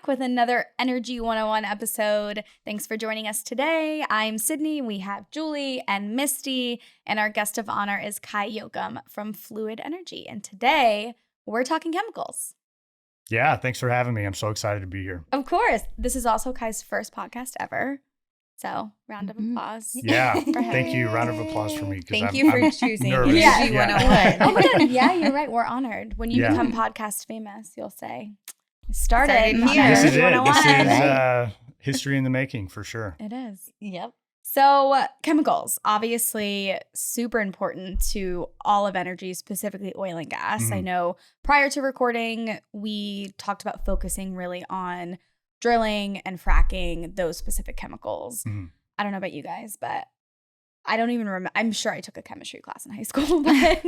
back with another Energy 101 episode. Thanks for joining us today. I'm Sydney. We have Julie and Misty, and our guest of honor is Kye Yocham from Fluid Energy. And today we're talking chemicals. Yeah, thanks for having me. I'm so excited to be here. Of course. This is also Kye's first podcast ever. So, round of applause. Yeah, thank you. Round of applause for me. Thank you for choosing nervous. Energy 101. Oh my God. Yeah, you're right. We're honored. When you become podcast famous, you'll say, started here. This is it. 101. This is history in the making for sure. It is. Yep. So chemicals, obviously super important to all of energy, specifically oil and gas. Mm-hmm. I know prior to recording, we talked about focusing really on drilling and fracking, those specific chemicals. Mm-hmm. I don't know about you guys, but I don't even remember. I'm sure I took a chemistry class in high school, but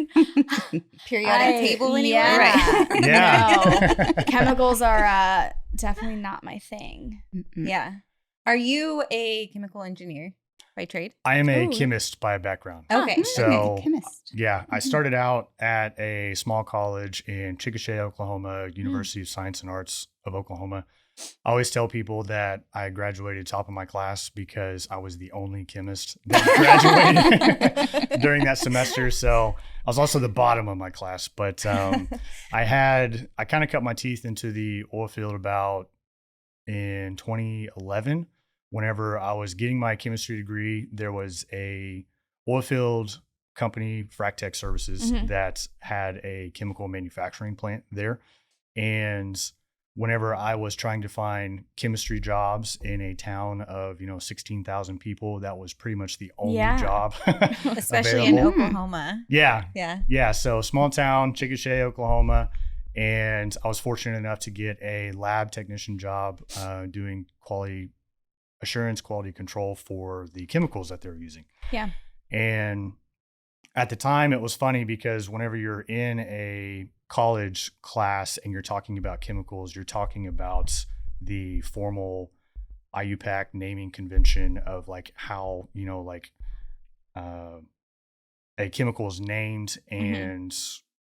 Periodic table anyway. Yeah. Right. Yeah. No. Chemicals are definitely not my thing. Yeah. Are you a chemical engineer by trade? I am a Ooh. chemist by background. Okay. So, chemist. yeah, I started out at a small college in Chickasha, Oklahoma, University of Science and Arts of Oklahoma. I always tell people that I graduated top of my class because I was the only chemist that graduated during that semester. So I was also the bottom of my class. But I kind of cut my teeth into the oil field about in 2011. Whenever I was getting my chemistry degree, there was a oil field company, Frac Services, that had a chemical manufacturing plant there. And whenever I was trying to find chemistry jobs in a town of, 16,000 people, that was pretty much the only job Especially in available. Oklahoma. Yeah. Yeah. Yeah. So small town, Chickasha, Oklahoma. And I was fortunate enough to get a lab technician job doing quality assurance, quality control for the chemicals that they're using. Yeah. And at the time, it was funny because whenever you're in a college class and you're talking about chemicals, you're talking about the formal IUPAC naming convention of like how, a chemical is named. And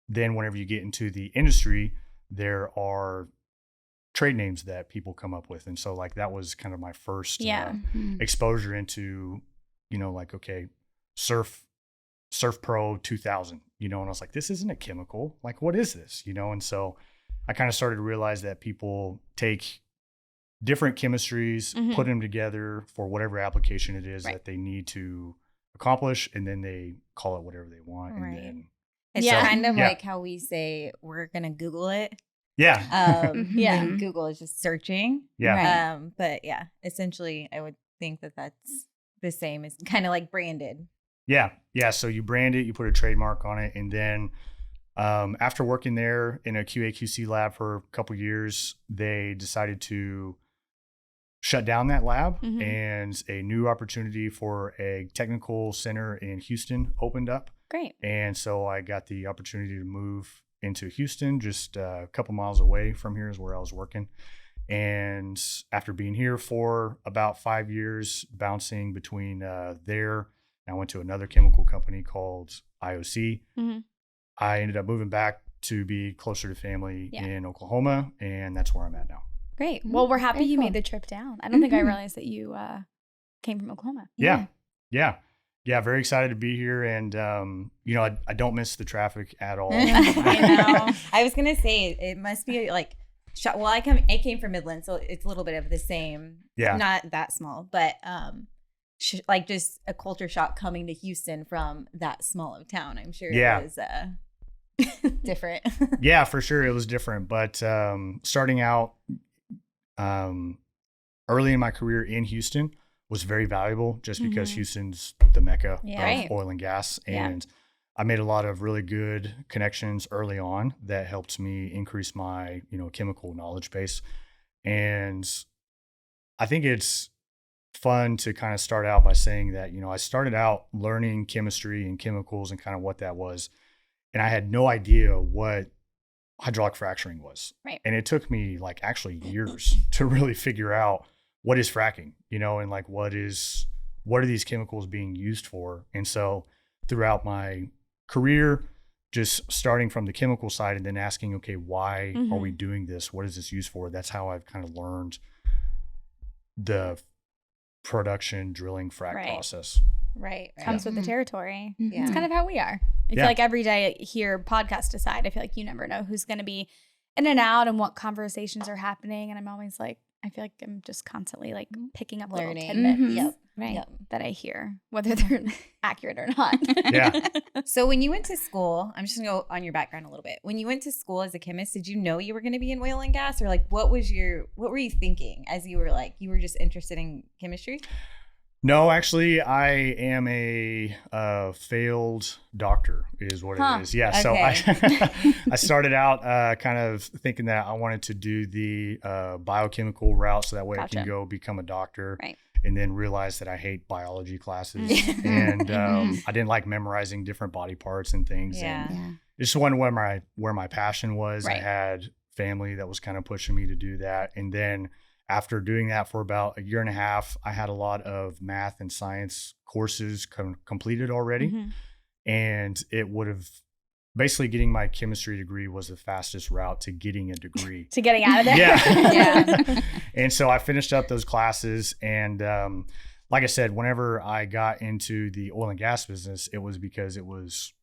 then whenever you get into the industry, there are trade names that people come up with. And so like that was kind of my first exposure into, okay, Surf Pro 2000, and I was like, this isn't a chemical. Like, what is this? And so I kind of started to realize that people take different chemistries, put them together for whatever application it is that they need to accomplish, and then they call it whatever they want. Right. And then It's kind of like how we say we're going to Google it. Yeah. When Google is just searching. Yeah. But yeah, essentially I would think that that's the same. It's kind of like branded. Yeah. Yeah. So you brand it, you put a trademark on it. And then after working there in a QA/QC lab for a couple years, they decided to shut down that lab, and a new opportunity for a technical center in Houston opened up. Great. And so I got the opportunity to move into Houston, just a couple miles away from here is where I was working. And after being here for about 5 years, bouncing between there, I went to another chemical company called IOC. I ended up moving back to be closer to family in Oklahoma, and that's where I'm at now. Great. Well, we're happy you made the trip down. I don't think I realized that you came from Oklahoma. Yeah. Very excited to be here. And, I don't miss the traffic at all. I know. I was going to say, it must be like, well, I came from Midland, so it's a little bit of the same. Yeah. Not that small, but like just a culture shock coming to Houston from that small of town. I'm sure it was different. Yeah, for sure. It was different. But starting out early in my career in Houston was very valuable just because Houston's the mecca of oil and gas. And I made a lot of really good connections early on that helped me increase my, chemical knowledge base. And I think it's fun to kind of start out by saying that, I started out learning chemistry and chemicals and kind of what that was. And I had no idea what hydraulic fracturing was. Right. And it took me like actually years to really figure out what is fracking, and like what are these chemicals being used for? And so throughout my career, just starting from the chemical side and then asking, okay, why are we Mm-hmm. doing this? What is this used for? That's how I've kind of learned the production drilling frac Right. process. Right. Comes with the territory. Yeah. It's kind of how we are. I feel like every day here, podcast aside, I feel like you never know who's going to be in and out and what conversations are happening. And I'm always like, I feel like I'm just constantly like picking up little Learning. tidbits Yep. right, Yep. that I hear, whether they're accurate or not. Yeah. So when you went to school, I'm just gonna go on your background a little bit. When you went to school as a chemist, did you know you were going to be in oil and gas, or like what were you thinking as you were just interested in chemistry? No, actually, I am a failed doctor, is what it is. Yeah. So Okay. I started out kind of thinking that I wanted to do the biochemical route, so that way I Gotcha. can go become a doctor. Right. And then realized that I hate biology classes, Mhm. and I didn't like memorizing different body parts and things. Yeah. And it just wasn't where my passion was. I Right. had family that was kind of pushing me to do that, and then after doing that for about a year and a half, I had a lot of math and science courses completed already. Mhm. And it would have basically getting my chemistry degree was the fastest route to getting a degree. To getting out of there. Yeah. Yeah. And so I finished up those classes. And like I said, whenever I got into the oil and gas business, it was because it was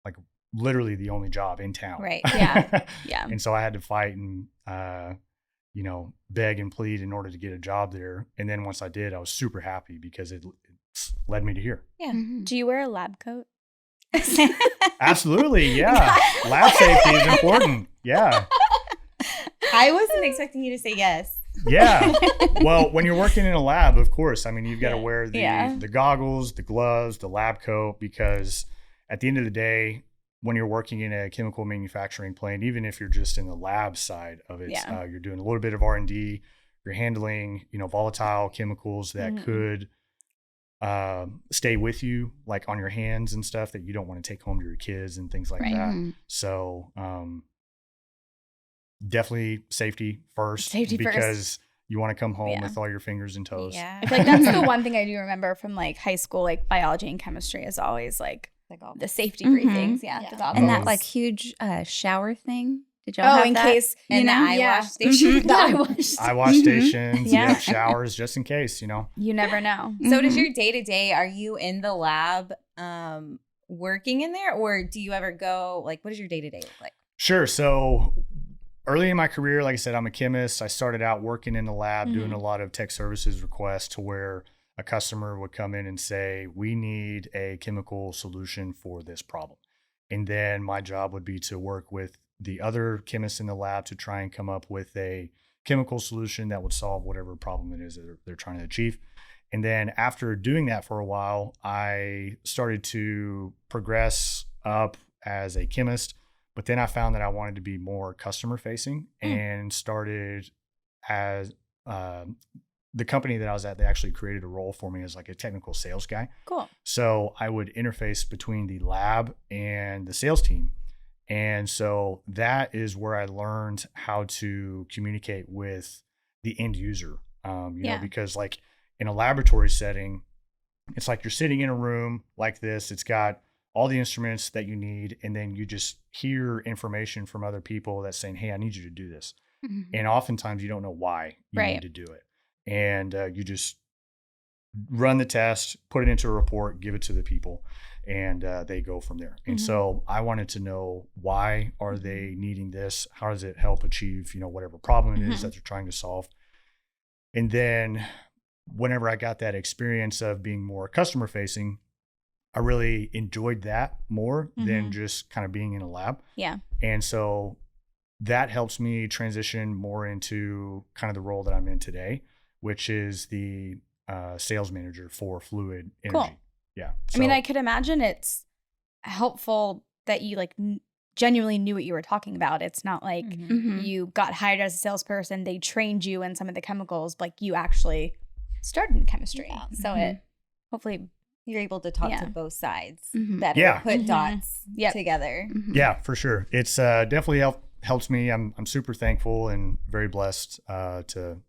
like literally the only job in town. Right. Yeah. Yeah. And so I had to fight and, beg and plead in order to get a job there. And then once I did, I was super happy because it led me to here. Yeah. Do you wear a lab coat? Absolutely. Yeah. Lab safety is important. Yeah. I wasn't expecting you to say yes. Yeah. Well, when you're working in a lab, of course, I mean, you've got to wear Yeah. the goggles, the gloves, the lab coat, because at the end of the day, when you're working in a chemical manufacturing plant, even if you're just in the lab side of it, Yeah. you're doing a little bit of R&D, you're handling, volatile chemicals that Mhm. could stay with you, like on your hands and stuff that you don't want to take home to your kids and things like Right. that. So definitely safety first, Safety first. because you want to come home Yeah. with all your fingers and toes. Yeah. I feel like that's the one thing I do remember from like high school, like biology and chemistry is always like the safety Mhm. briefings. Yeah. Yeah. The goggles. And that like huge shower thing. Did y'all oh, have in that? case, And the eye yeah. wash station. The eye wash. Eye wash Mhm. stations, Yeah. showers, just in case, You never know. So does Mhm. your day-to-day, are you in the lab working in there, or do you ever go, like, what does your day-to-day look like? Sure. So early in my career, like I said, I'm a chemist. I started out working in the lab, doing a lot of tech services requests, to where a customer would come in and say, we need a chemical solution for this problem. And then my job would be to work with the other chemists in the lab to try and come up with a chemical solution that would solve whatever problem it is that they're trying to achieve. And then after doing that for a while, I started to progress up as a chemist. But then I found that I wanted to be more customer facing, and started as the company that I was at, they actually created a role for me as like a technical sales guy. Cool. So I would interface between the lab and the sales team. And so that is where I learned how to communicate with the end user, because like in a laboratory setting, it's like you're sitting in a room like this. It's got all the instruments that you need, and then you just hear information from other people that's saying, hey, I need you to do this. Mhm. And oftentimes you don't know why you Right. need to do it. And you just run the test, put it into a report, give it to the people, and they go from there. And so I wanted to know, why are they needing this? How does it help achieve, whatever problem it is that they're trying to solve? And then whenever I got that experience of being more customer facing, I really enjoyed that more than just kind of being in a lab. Yeah. And so that helps me transition more into kind of the role that I'm in today, which is the sales manager for Fluid Energy. Cool. Yeah. I mean, So- I could imagine it's helpful that you like genuinely knew what you were talking about. It's not like Mhm. you got hired as a salesperson, they trained you in some of the chemicals, like you actually started in chemistry. Yeah. So it hopefully, You're able to talk Yeah. to both sides Mhm. better, Yeah. put Mhm. dots Yep. together. Mhm. Yeah, for sure. It's definitely helps me. I'm super thankful and very blessed to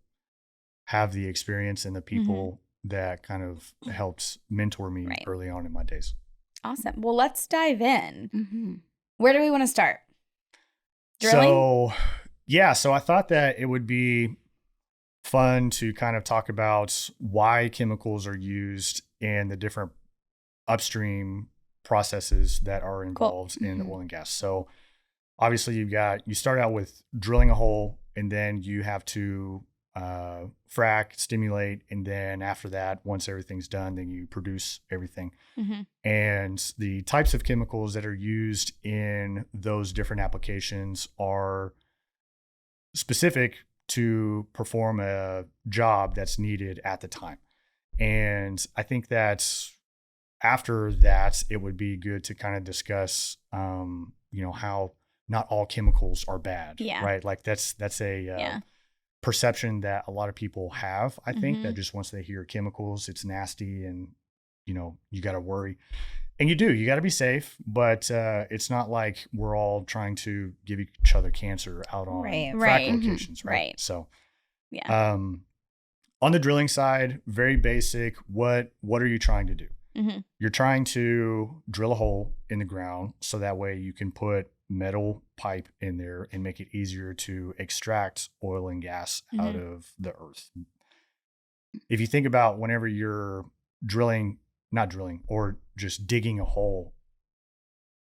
have the experience and the people that kind of helped mentor me Right. early on in my days. awesome. Well, let's dive in. Mhm. Where do we want to start? Drilling? So I thought that it would be fun to kind of talk about why chemicals are used in the different upstream processes that are involved in the oil and gas. So obviously you start out with drilling a hole, and then you have to frack, stimulate, and then after that, once everything's done, then you produce everything. And the types of chemicals that are used in those different applications are specific to perform a job that's needed at the time. And I think that after that, it would be good to kind of discuss, how not all chemicals are bad, right? Like that's a perception that a lot of people have. I think that just once they hear chemicals, it's nasty and, you got to worry. And you got to be safe, but it's not like we're all trying to give each other cancer out on frac locations, right? So, on the drilling side, very basic. What are you trying to do? You're trying to drill a hole in the ground so that way you can put metal pipe in there and make it easier to extract oil and gas out of the earth. If you think about whenever you're not drilling, or just digging a hole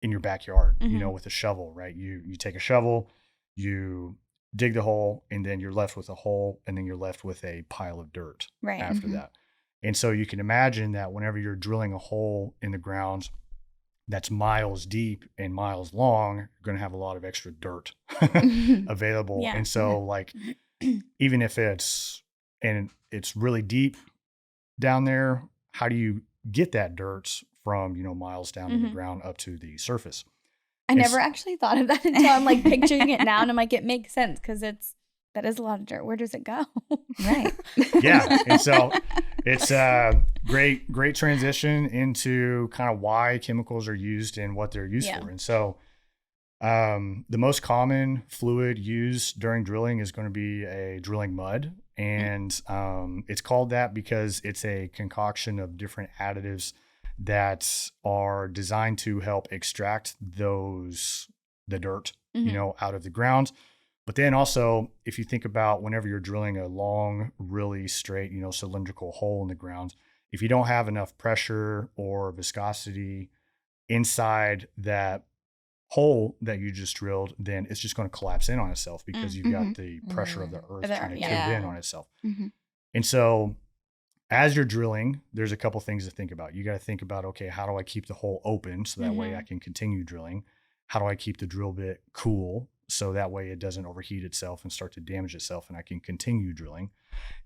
in your backyard, with a shovel, right? You take a shovel, you dig the hole, and then you're left with a hole, and then you're left with a pile of dirt after that. And so you can imagine that whenever you're drilling a hole in the ground that's miles deep and miles long, you're going to have a lot of extra dirt available. And so like, even if it's really deep down there, how do you get that dirt from, miles down in the ground up to the surface? I never actually thought of that until I'm like picturing it now, and I'm like, it makes sense because that is a lot of dirt. Where does it go? Right. Yeah. And so it's a great transition into kind of why chemicals are used and what they're used for. And so the most common fluid used during drilling is going to be a drilling mud. And it's called that because it's a concoction of different additives that are designed to help extract the dirt, out of the ground. But then also, if you think about whenever you're drilling a long, really straight, cylindrical hole in the ground, if you don't have enough pressure or viscosity inside that hole that you just drilled, then it's just going to collapse in on itself because you've got the pressure of the earth kind of caved in on itself. And so as you're drilling, there's a couple things to think about. You got to think about, okay, how do I keep the hole open so that way I can continue drilling? How do I keep the drill bit cool so that way it doesn't overheat itself and start to damage itself and I can continue drilling?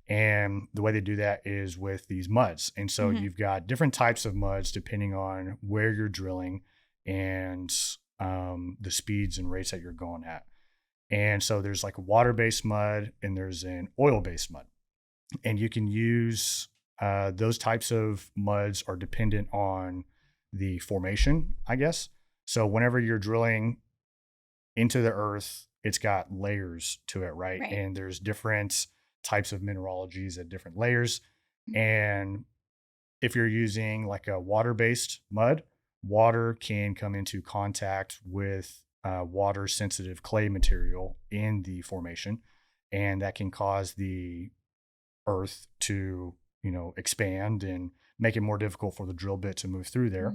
And the way they do that is with these muds. And so you've got different types of muds depending on where you're drilling and the speeds and rates that you're going at. And so there's like a water-based mud and there's an oil-based mud. And you can use those types of muds are dependent on the formation, I guess. So whenever you're drilling into the earth, it's got layers to it, right? And there's different types of mineralogies at different layers. And if you're using like a water-based mud, water can come into contact with water-sensitive clay material in the formation, and that can cause the earth to, expand and make it more difficult for the drill bit to move through there.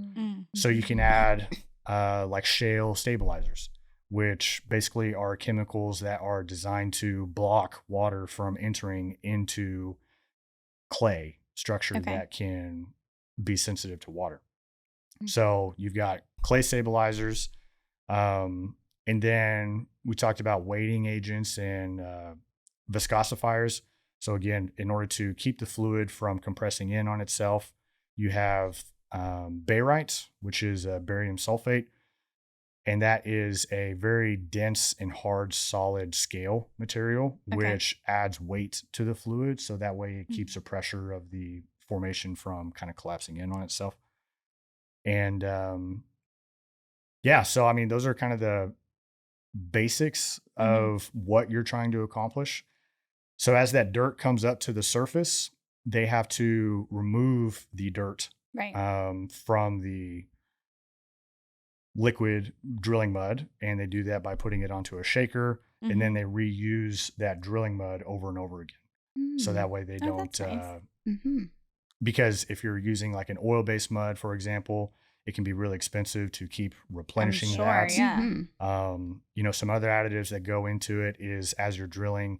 So you can add like shale stabilizers, which basically are chemicals that are designed to block water from entering into clay structure that can be sensitive to water. So you've got clay stabilizers. And then we talked about weighting agents and viscosifiers. So again, in order to keep the fluid from compressing in on itself, you have barite, which is barium sulfate. And that is a very dense and hard solid scale material, which adds weight to the fluid. So that way it keeps the pressure of the formation from kind of collapsing in on itself. And so I mean, those are kind of the basics of what you're trying to accomplish. So as that dirt comes up to the surface, they have to remove the dirt from the liquid drilling mud, and they do that by putting it onto a shaker, and then they reuse that drilling mud over and over again. So that way they don't, that's nice. because if you're using like an oil-based mud, for example, it can be really expensive to keep replenishing sure, that. yeah. You know, some other additives that go into it is as you're drilling,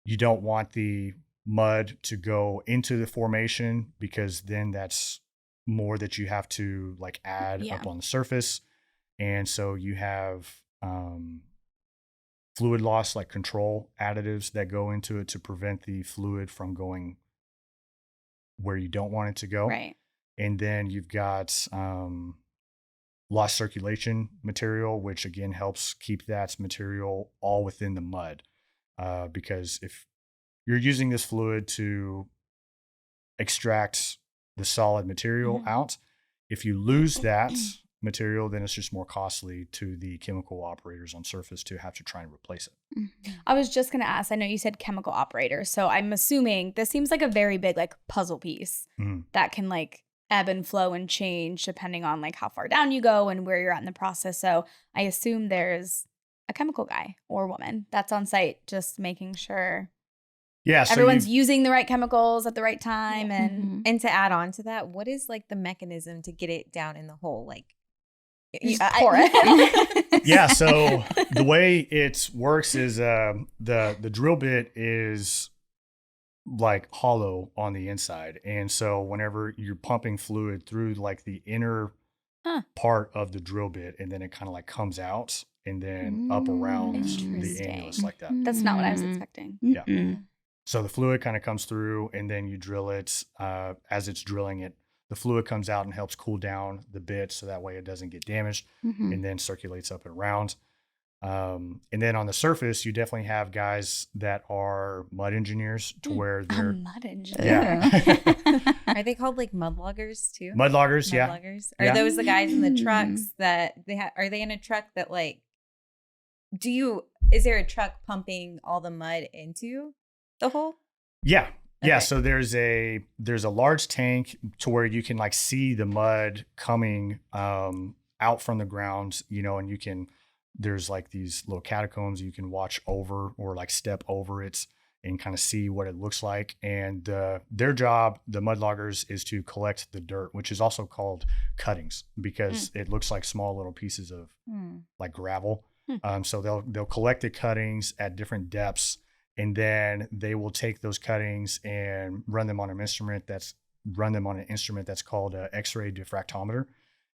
you don't want the mud to go into the formation, because then that's more that you have to like add Yeah. up on the surface. And so you have fluid loss, like control additives that go into it to prevent the fluid from going where you don't want it to go. Right. And then you've got lost circulation material, which again helps keep that material all within the mud. Because if you're using this fluid to extract the solid material out, if you lose that material, then it's just more costly to the chemical operators on surface to have to try and replace it. I was just going to ask, I know you said chemical operators, so I'm assuming this seems like a very big like puzzle piece that can like ebb and flow and change depending on like how far down you go and where you're at in the process. So I assume there's a chemical guy or woman that's on site just making sure So everyone's using the right chemicals at the right time. And to add on to that, what is like the mechanism to get it down in the hole? Like, just pour it. Yeah, so the way it works is the drill bit is like hollow on the inside, and so whenever you're pumping fluid through like the inner part of the drill bit, and then it kind of like comes out and then up around the annulus like that. That's not what I was expecting. Yeah. So the fluid kind of comes through, and then you drill it. As it's drilling it, the fluid comes out and helps cool down the bit, so that way it doesn't get damaged, and then circulates up and around. And then on the surface, you definitely have guys that are mud engineers to where they're mud engineer. Yeah. Are they called like mud loggers too? Mud loggers, Mud yeah. loggers? Are those the guys in the trucks that are they in a truck that like, is there a truck pumping all the mud into the hole? Yeah. Yeah. Okay. So there's a large tank to where you can like see the mud coming out from the ground, you know, and there's like these little catacombs you can watch over or like step over it and kind of see what it looks like. And their job, the mud loggers, is to collect the dirt, which is also called cuttings, because it looks like small little pieces of like gravel. So they'll collect the cuttings at different depths, and then they will take those cuttings and run them on an instrument that's called an X-ray diffractometer.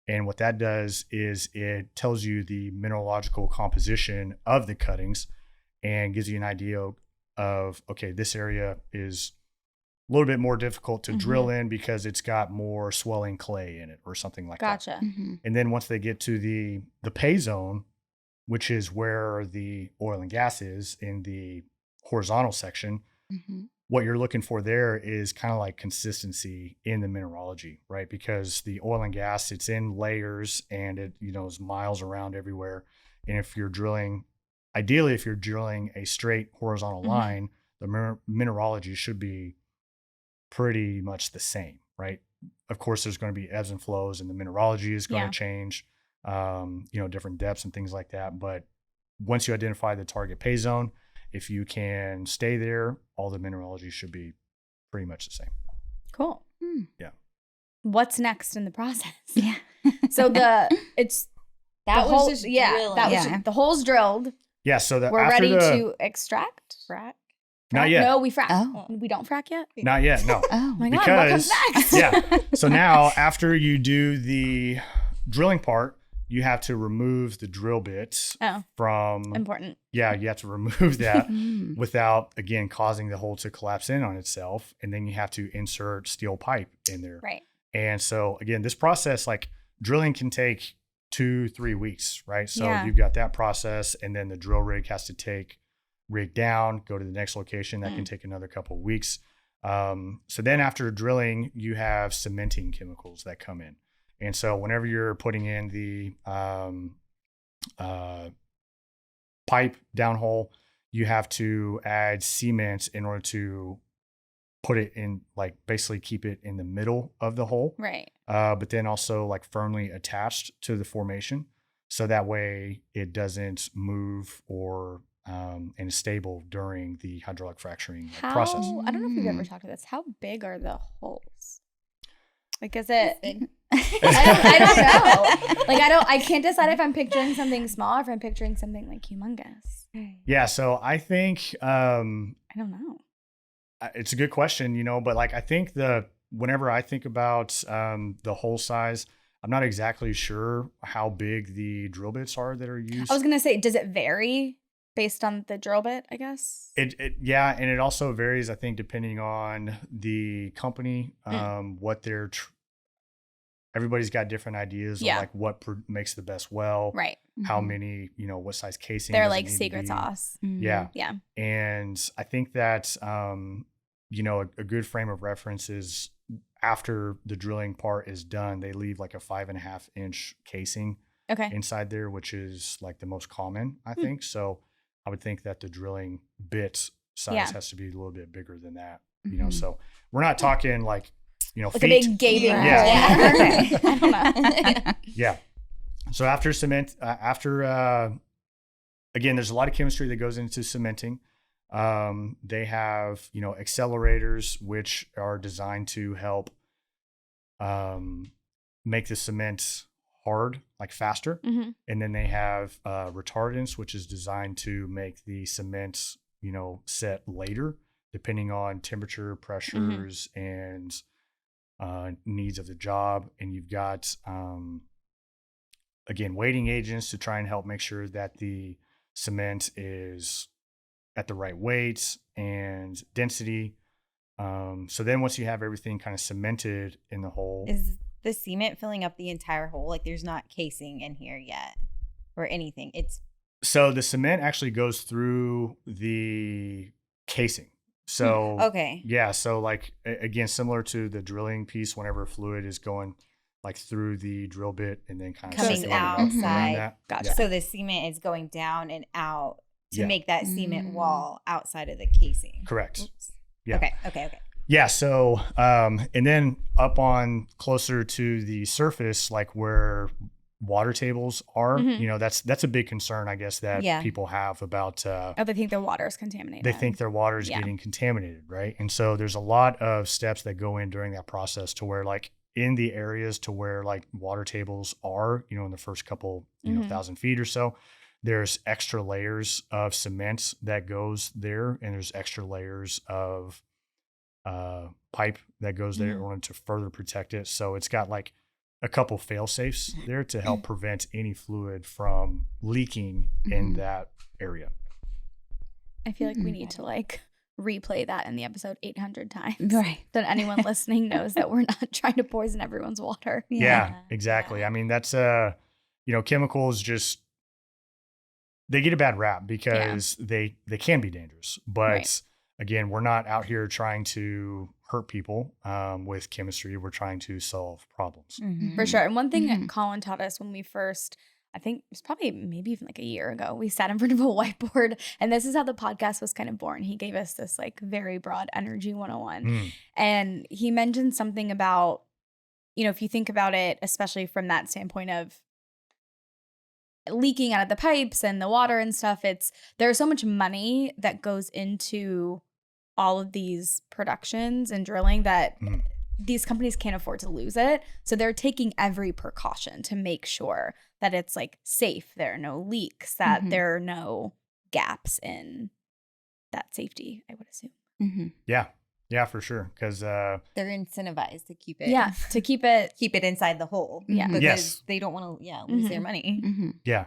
And what that does is it tells you the mineralogical composition of the cuttings and gives you an idea of, okay, this area is a little bit more difficult to drill in because it's got more swelling clay in it or something like that. Gotcha. And then once they get to the pay zone, which is where the oil and gas is in the horizontal section, what you're looking for there is kind of like consistency in the mineralogy, right? Because the oil and gas, it's in layers and it, you know, is miles around everywhere. And if you're drilling a straight horizontal line, the mineralogy should be pretty much the same, right? Of course, there's going to be ebbs and flows and the mineralogy is going to change, you know, different depths and things like that. But once you identify the target pay zone, if you can stay there, all the mineralogy should be pretty much the same. Cool. Yeah. What's next in the process? Yeah. So the hole's drilled. Yeah. So We're ready to extract. Frac? Not yet. No, we frack. Oh. We don't frack yet. Not yet. No. Oh. My God, what comes Because next? yeah. So now after you do the drilling part, you have to remove the drill bits from Important. Yeah, you have to remove that without, again, causing the hole to collapse in on itself. And then you have to insert steel pipe in there. Right. And so, again, this process, like drilling can take 2-3 weeks, right? So Yeah. you've got that process, and then the drill rig has to take rig down, go to the next location. That can take another couple of weeks. So then after drilling, you have cementing chemicals that come in. And so whenever you're putting in the pipe downhole, you have to add cement in order to put it in, like basically keep it in the middle of the hole. Right. But then also like firmly attached to the formation. So that way it doesn't move or and is stable during the hydraulic fracturing process. I don't know if we've ever talked about this. How big are the holes? Like, is it? I don't know. Like, I can't decide if I'm picturing something small or if I'm picturing something like humongous. Yeah. So I think I don't know. it's a good question, you know, but like I think whenever I think about the hole size, I'm not exactly sure how big the drill bits are that are used. I was gonna say, does it vary based on the drill bit, I guess? Yeah, and it also varies, I think, depending on the company, what they're. Everybody's got different ideas of like what makes the best well, right? How many, you know, what size casing. They're like secret sauce. Yeah, yeah. And I think that you know, a good frame of reference is after the drilling part is done, they leave like a 5.5 inch casing inside there, which is like the most common, I think. So I would think that the drilling bit size has to be a little bit bigger than that, you know. So we're not talking like, you know, like feet. A big gaping hole. Yeah. I don't know. Yeah. So after cement, again, there's a lot of chemistry that goes into cementing. They have, you know, accelerators, which are designed to help make the cement hard, like faster. And then they have retardants, which is designed to make the cement, you know, set later, depending on temperature, pressures, and needs of the job. And you've got, again, weighting agents to try and help make sure that the cement is at the right weight and density. So then once you have everything kind of cemented in the hole. Is the cement filling up the entire hole? Like there's not casing in here yet or anything. So the cement actually goes through the casing. So yeah, so like again, similar to the drilling piece, whenever fluid is going like through the drill bit and then kind of coming outside. Gotcha. Yeah. So the cement is going down and out to make that cement wall outside of the casing. Correct. Oops. Yeah. Okay. Yeah. So and then up on closer to the surface, like where water tables are, you know, that's a big concern, I guess, that people have about they think their water is contaminated. They think their water is getting contaminated, right? And so there's a lot of steps that go in during that process to where, like, in the areas to where like water tables are, you know, in the first couple, you know, 1,000 feet or so, there's extra layers of cement that goes there, and there's extra layers of pipe that goes there in order to further protect it. So it's got like a couple fail safes there to help prevent any fluid from leaking in that area. I feel like we need to like replay that in the episode 800 times. Right. That anyone listening knows that we're not trying to poison everyone's water. Yeah, exactly. I mean, that's you know, chemicals just, they get a bad rap because they can be dangerous. But again, we're not out here trying to hurt people with chemistry. We're trying to solve problems. For sure. And one thing that Colin taught us when we first, I think it was probably maybe even like a year ago, we sat in front of a whiteboard, and this is how the podcast was kind of born. He gave us this like very broad energy 101. And he mentioned something about, you know, if you think about it, especially from that standpoint of leaking out of the pipes and the water and stuff, there's so much money that goes into all of these productions and drilling that these companies can't afford to lose it. So they're taking every precaution to make sure that it's like safe. There are no leaks, that there are no gaps in that safety, I would assume. Yeah, for sure. Because they're incentivized to keep it. Yeah, to keep it inside the hole. Yeah. Because they don't want to lose their money. Yeah.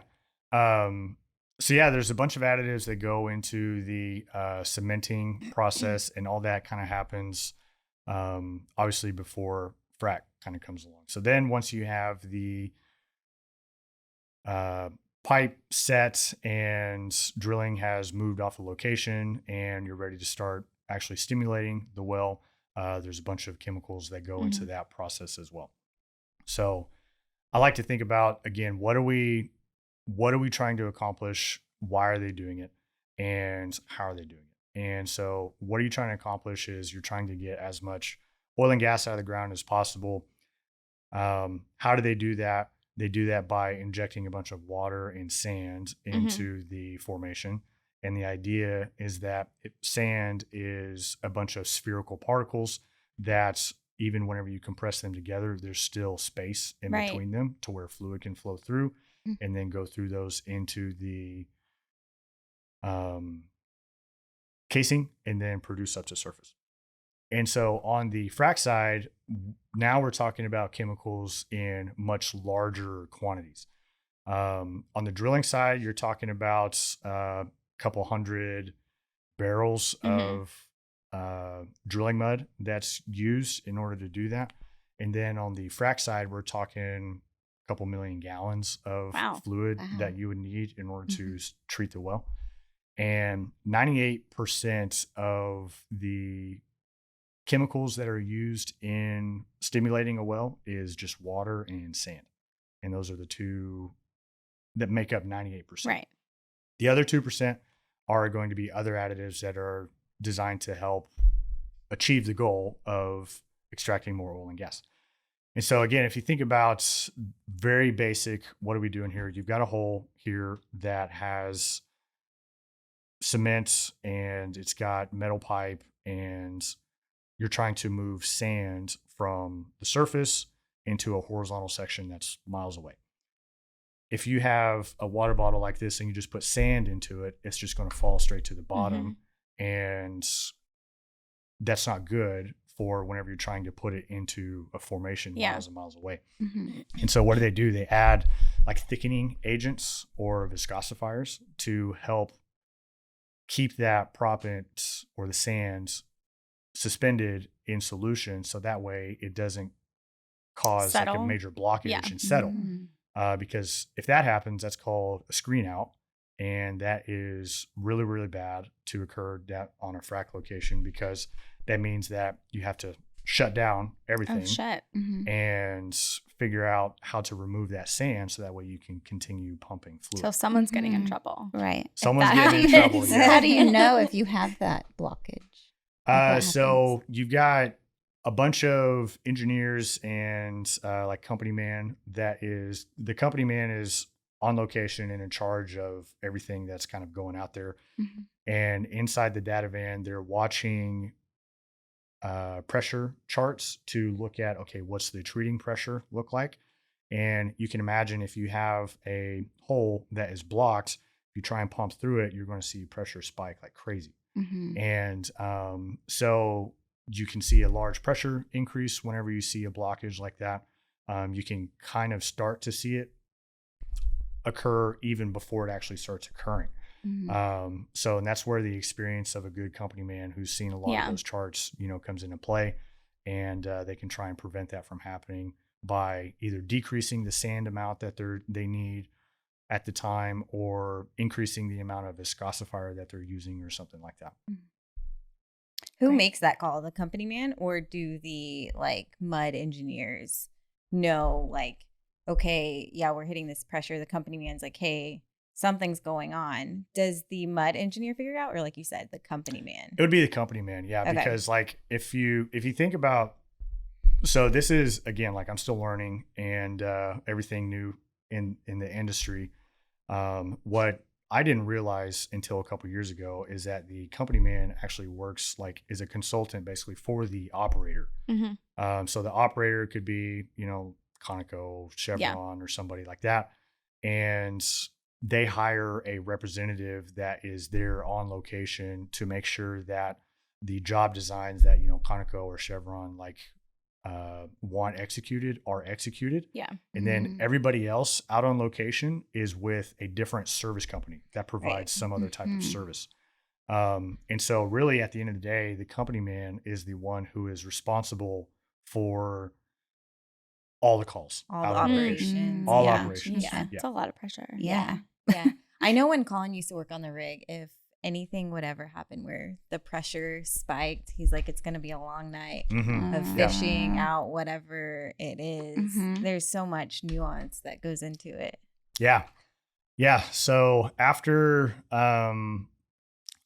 So yeah, there's a bunch of additives that go into the cementing process, and all that kind of happens obviously before frac kind of comes along. So then once you have the pipe set and drilling has moved off the location and you're ready to start actually stimulating the well, there's a bunch of chemicals that go into that process as well. So I like to think about, again, what are we trying to accomplish? Why are they doing it? And how are they doing And so what are you trying to accomplish is you're trying to get as much oil and gas out of the ground as possible. How do they do that? They do that by injecting a bunch of water and sand into the formation. And the idea is that sand is a bunch of spherical particles that even whenever you compress them together, there's still space in between them to where fluid can flow through and then go through those into the casing and then produce up to surface. And so on the frac side, now we're talking about chemicals in much larger quantities. On the drilling side, you're talking about a couple hundred barrels of drilling mud that's used in order to do that. And then on the frac side, we're talking a couple million gallons of fluid that you would need in order to treat the well. And 98% of the chemicals that are used in stimulating a well is just water and sand. And those are the two that make up 98%. Right. The other 2% are going to be other additives that are designed to help achieve the goal of extracting more oil and gas. And so again, if you think about very basic, what are we doing here? You've got a hole here that has cement and it's got metal pipe, and you're trying to move sand from the surface into a horizontal section that's miles away. If you have a water bottle like this and you just put sand into it, it's just going to fall straight to the bottom. And that's not good for whenever you're trying to put it into a formation miles and miles away. And so what do? They add like thickening agents or viscosifiers to help keep that proppant or the sand suspended in solution, so that way it doesn't cause like a major blockage and settle. Because if that happens, that's called a screen out, and that is really, really bad to occur on a frac location, because that means that you have to shut down everything and figure out how to remove that sand so that way you can continue pumping fluid. So someone's getting in trouble. Right. Someone's getting in trouble. How do you know if you have that blockage? So you've got a bunch of engineers and like company man the company man is on location and in charge of everything that's kind of going out there. And inside the data van, they're watching pressure charts to look at, okay, what's the treating pressure look like? And you can imagine if you have a hole that is blocked, if you try and pump through it, you're going to see pressure spike like crazy. And so you can see a large pressure increase whenever you see a blockage like that. You can kind of start to see it occur even before it actually starts occurring. So, and that's where the experience of a good company man who's seen a lot of those charts, comes into play, and they can try and prevent that from happening by either decreasing the sand amount that they need at the time, or increasing the amount of viscosifier that they're using or something like that. Who makes that call? The company man, or do the mud engineers know okay, yeah, we're hitting this pressure? The company man's like, hey, something's going on. Does the mud engineer figure it out, or like you said, the company man? It would be the company man. Yeah. Okay. Because if you think about, so this is, again, I'm still learning and everything new in the industry. What I didn't realize until a couple of years ago is that the company man actually works is a consultant basically for the operator. So the operator could be, Conoco, Chevron, or somebody like that. And they hire a representative that is there on location to make sure that the job designs that, Conoco or Chevron want executed are executed. Yeah. And then everybody else out on location is with a different service company that provides some other type of service. And so really at the end of the day, the company man is the one who is responsible for all the calls, all the operations. All operations. Yeah. It's a lot of pressure. Yeah. I know when Colin used to work on the rig, if anything would ever happen where the pressure spiked, he's like, it's going to be a long night of fishing out whatever it is. There's so much nuance that goes into it. Yeah. So after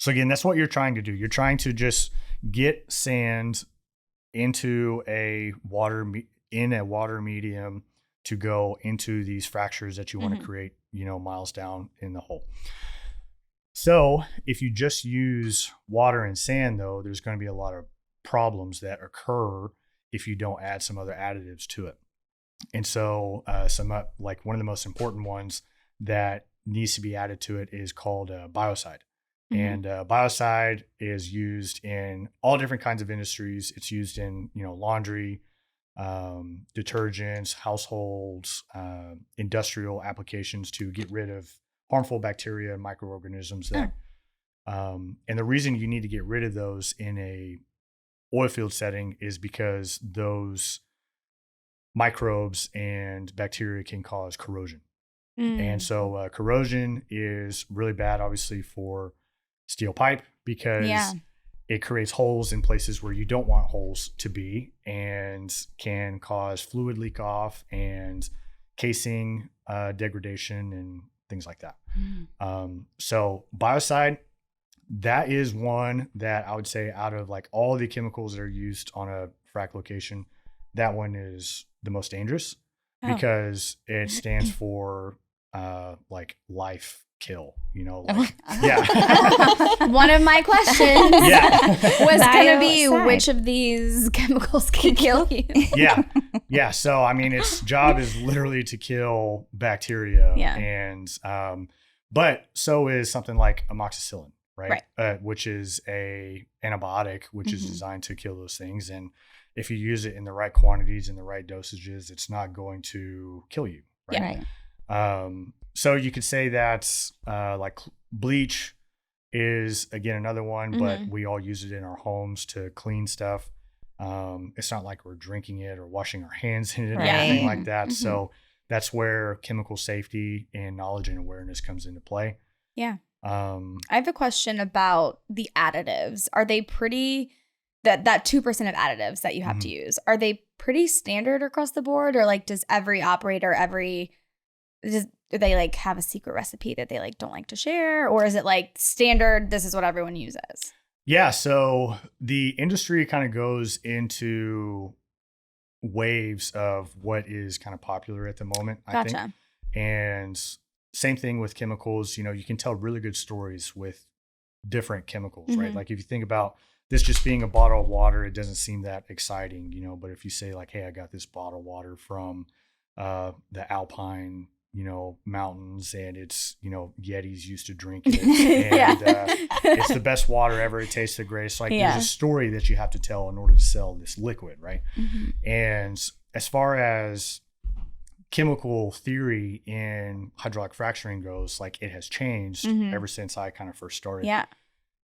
So again, that's what you're trying to do. You're trying to just get sand into a water medium to go into these fractures that you want to create, miles down in the hole. So if you just use water and sand, though, there's going to be a lot of problems that occur if you don't add some other additives to it. And so like one of the most important ones that needs to be added to it is called biocide. And biocide is used in all different kinds of industries. It's used in, laundry, detergents, households, industrial applications to get rid of harmful bacteria and microorganisms that, and the reason you need to get rid of those in a oil field setting is because those microbes and bacteria can cause corrosion. And so corrosion is really bad, obviously, for steel pipe because it creates holes in places where you don't want holes to be and can cause fluid leak off and casing degradation and things like that. So biocide, that is one that I would say out of like all the chemicals that are used on a frac location, that one is the most dangerous because it stands for like life kill, One of my questions was going to be which of these chemicals can kill you. Yeah. So, I mean, its job is literally to kill bacteria and, but so is something like amoxicillin, right? Which is a antibiotic, which is designed to kill those things. And if you use it in the right quantities and the right dosages, it's not going to kill you. Right. So you could say that like bleach is again another one, but we all use it in our homes to clean stuff. It's not like we're drinking it or washing our hands in it or anything like that. So that's where chemical safety and knowledge and awareness comes into play. Yeah. I have a question about the additives. Are they pretty that 2% of additives that you have to use? Are they pretty standard across the board, or like does every operator do they like have a secret recipe that they like don't like to share, or is it like standard, this is what everyone uses? Yeah, so the industry kind of goes into waves of what is kind of popular at the moment, I think. And same thing with chemicals, you can tell really good stories with different chemicals, right? Like if you think about this just being a bottle of water, it doesn't seem that exciting, but if you say like, hey, I got this bottle of water from the Alpine mountains, and it's, Yetis used to drink it, and it's the best water ever. It tastes the greatest. Like there's a story that you have to tell in order to sell this liquid, right? And as far as chemical theory in hydraulic fracturing goes, like it has changed ever since I kind of first started.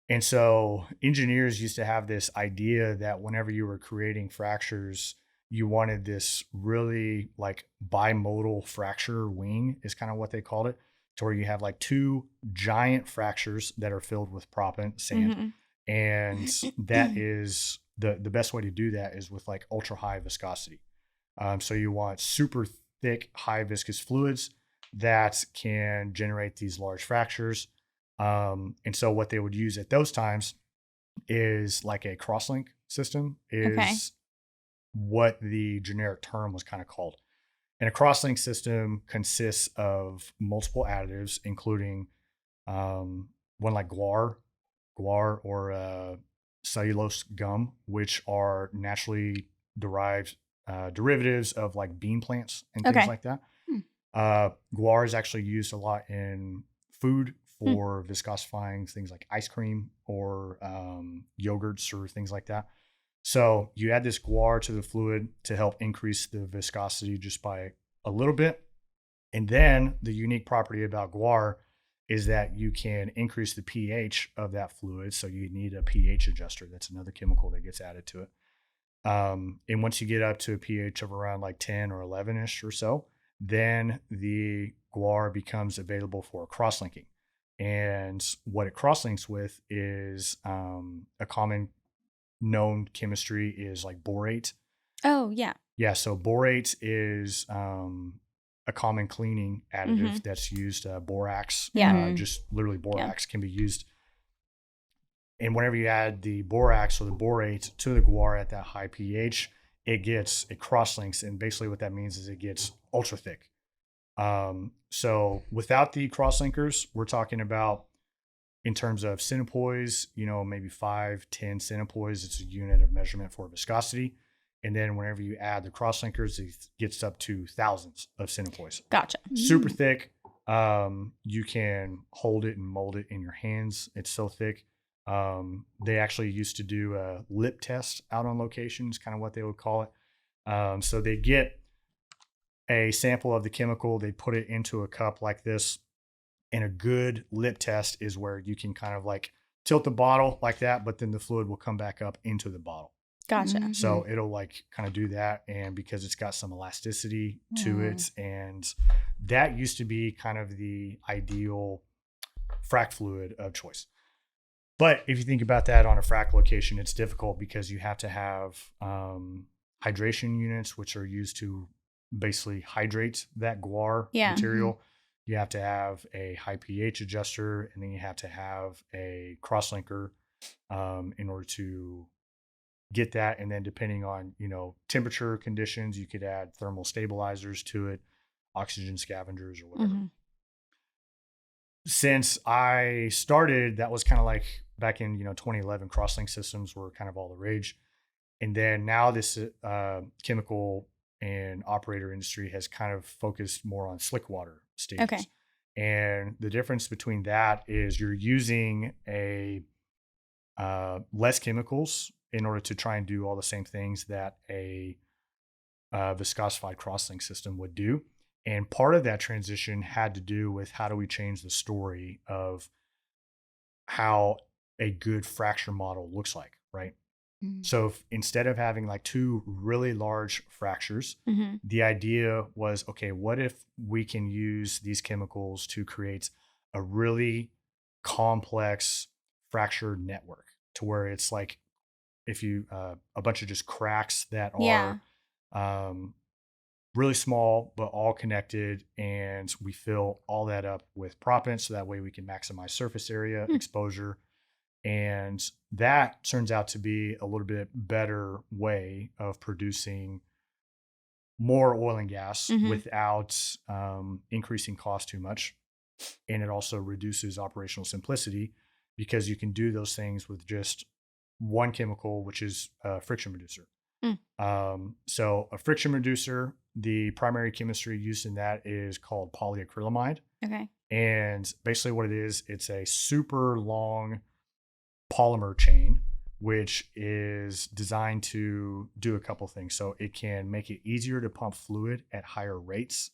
And so engineers used to have this idea that whenever you were creating fractures, you wanted this really like bimodal fracture wing is kind of what they called it, to where you have like two giant fractures that are filled with proppant sand. And that is the best way to do that is with like ultra high viscosity. So you want super thick, high viscous fluids that can generate these large fractures. And so what they would use at those times is like a crosslink system is what the generic term was kind of called. And a crosslink system consists of multiple additives, including one like guar or cellulose gum, which are naturally derived derivatives of like bean plants and things like that. Guar is actually used a lot in food for viscosifying things like ice cream or yogurts or things like that. So you add this guar to the fluid to help increase the viscosity just by a little bit. And then the unique property about guar is that you can increase the pH of that fluid. So you need a pH adjuster. That's another chemical that gets added to it. And once you get up to a pH of around like 10 or 11-ish or so, then the guar becomes available for crosslinking. And what it crosslinks with is a common known chemistry is like borate. Oh, yeah. Yeah, so borate is a common cleaning additive that's used. Borax, just literally borax can be used And whenever you add the borax or the borate to the guar at that high pH, it cross-links. And basically what that means is it gets ultra thick. So without the cross-linkers, we're talking about in terms of centipoise, maybe 5, 10 centipoise. It's a unit of measurement for viscosity. And then whenever you add the cross-linkers, it gets up to thousands of centipoise. Gotcha. Super thick. You can hold it and mold it in your hands. It's so thick. They actually used to do a lip test out on locations, kind of what they would call it. So they get a sample of the chemical, they put it into a cup like this, and a good lip test is where you can kind of like tilt the bottle like that, but then the fluid will come back up into the bottle. Gotcha. Mhm. So it'll like kind of do that. And because it's got some elasticity to it, and that used to be kind of the ideal frac fluid of choice. But if you think about that on a frac location, it's difficult because you have to have hydration units, which are used to basically hydrate that guar material. You have to have a high pH adjuster, and then you have to have a crosslinker in order to get that. And then depending on, temperature conditions, you could add thermal stabilizers to it, oxygen scavengers or whatever. Since I started, that was kind of like back in, 2011, crosslink systems were kind of all the rage. And then now this chemical and operator industry has kind of focused more on slick water stages. Okay. And the difference between that is you're using a less chemicals in order to try and do all the same things that a viscosified crosslink system would do. And part of that transition had to do with how do we change the story of how a good fracture model looks like, right? So instead of having like 2 really large fractures, the idea was, okay, what if we can use these chemicals to create a really complex fracture network to where it's like if you a bunch of just cracks that are really small but all connected, and we fill all that up with proppant so that way we can maximize surface area exposure. And that turns out to be a little bit better way of producing more oil and gas without increasing cost too much. And it also reduces operational simplicity because you can do those things with just one chemical, which is a friction reducer. So a friction reducer, the primary chemistry used in that is called polyacrylamide. Okay. And basically what it is, it's a super long polymer chain, which is designed to do a couple things. So it can make it easier to pump fluid at higher rates.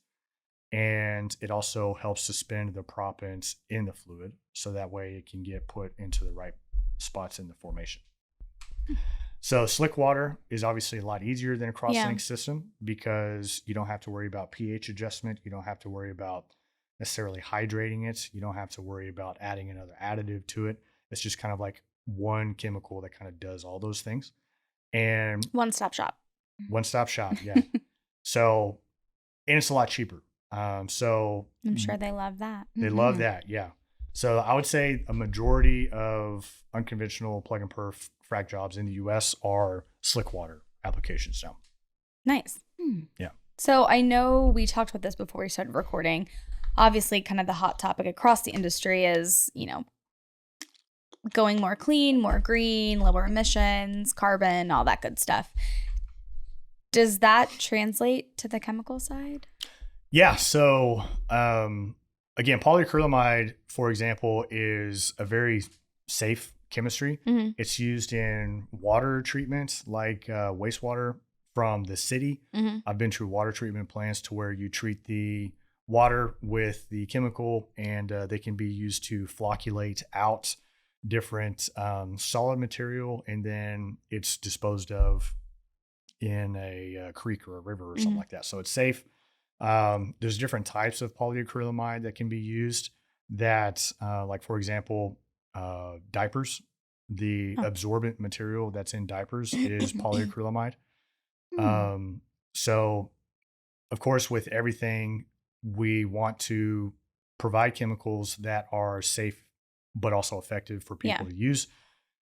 And it also helps suspend the proppants in the fluid so that way it can get put into the right spots in the formation. So slick water is obviously a lot easier than a crosslink system because you don't have to worry about pH adjustment. You don't have to worry about necessarily hydrating it. You don't have to worry about adding another additive to it. It's just kind of like one chemical that kind of does all those things. And One-stop shop. One-stop shop, yeah. So, and it's a lot cheaper. So I'm sure they love that. they love that, yeah. So I would say a majority of unconventional plug and perf frac jobs in the US are slick water applications now. Nice. Yeah. So I know we talked about this before we started recording. Obviously, kind of the hot topic across the industry is, going more clean, more green, lower emissions, carbon, all that good stuff. Does that translate to the chemical side? Yeah. So, again, polyacrylamide, for example, is a very safe chemistry. It's used in water treatment like wastewater from the city. I've been to water treatment plants to where you treat the water with the chemical and they can be used to flocculate out different solid material, and then it's disposed of in a creek or a river or something like that. So it's safe. There's different types of polyacrylamide that can be used that, like, for example, diapers, the absorbent material that's in diapers is polyacrylamide. So of course, with everything, we want to provide chemicals that are safe, but also effective for people to use.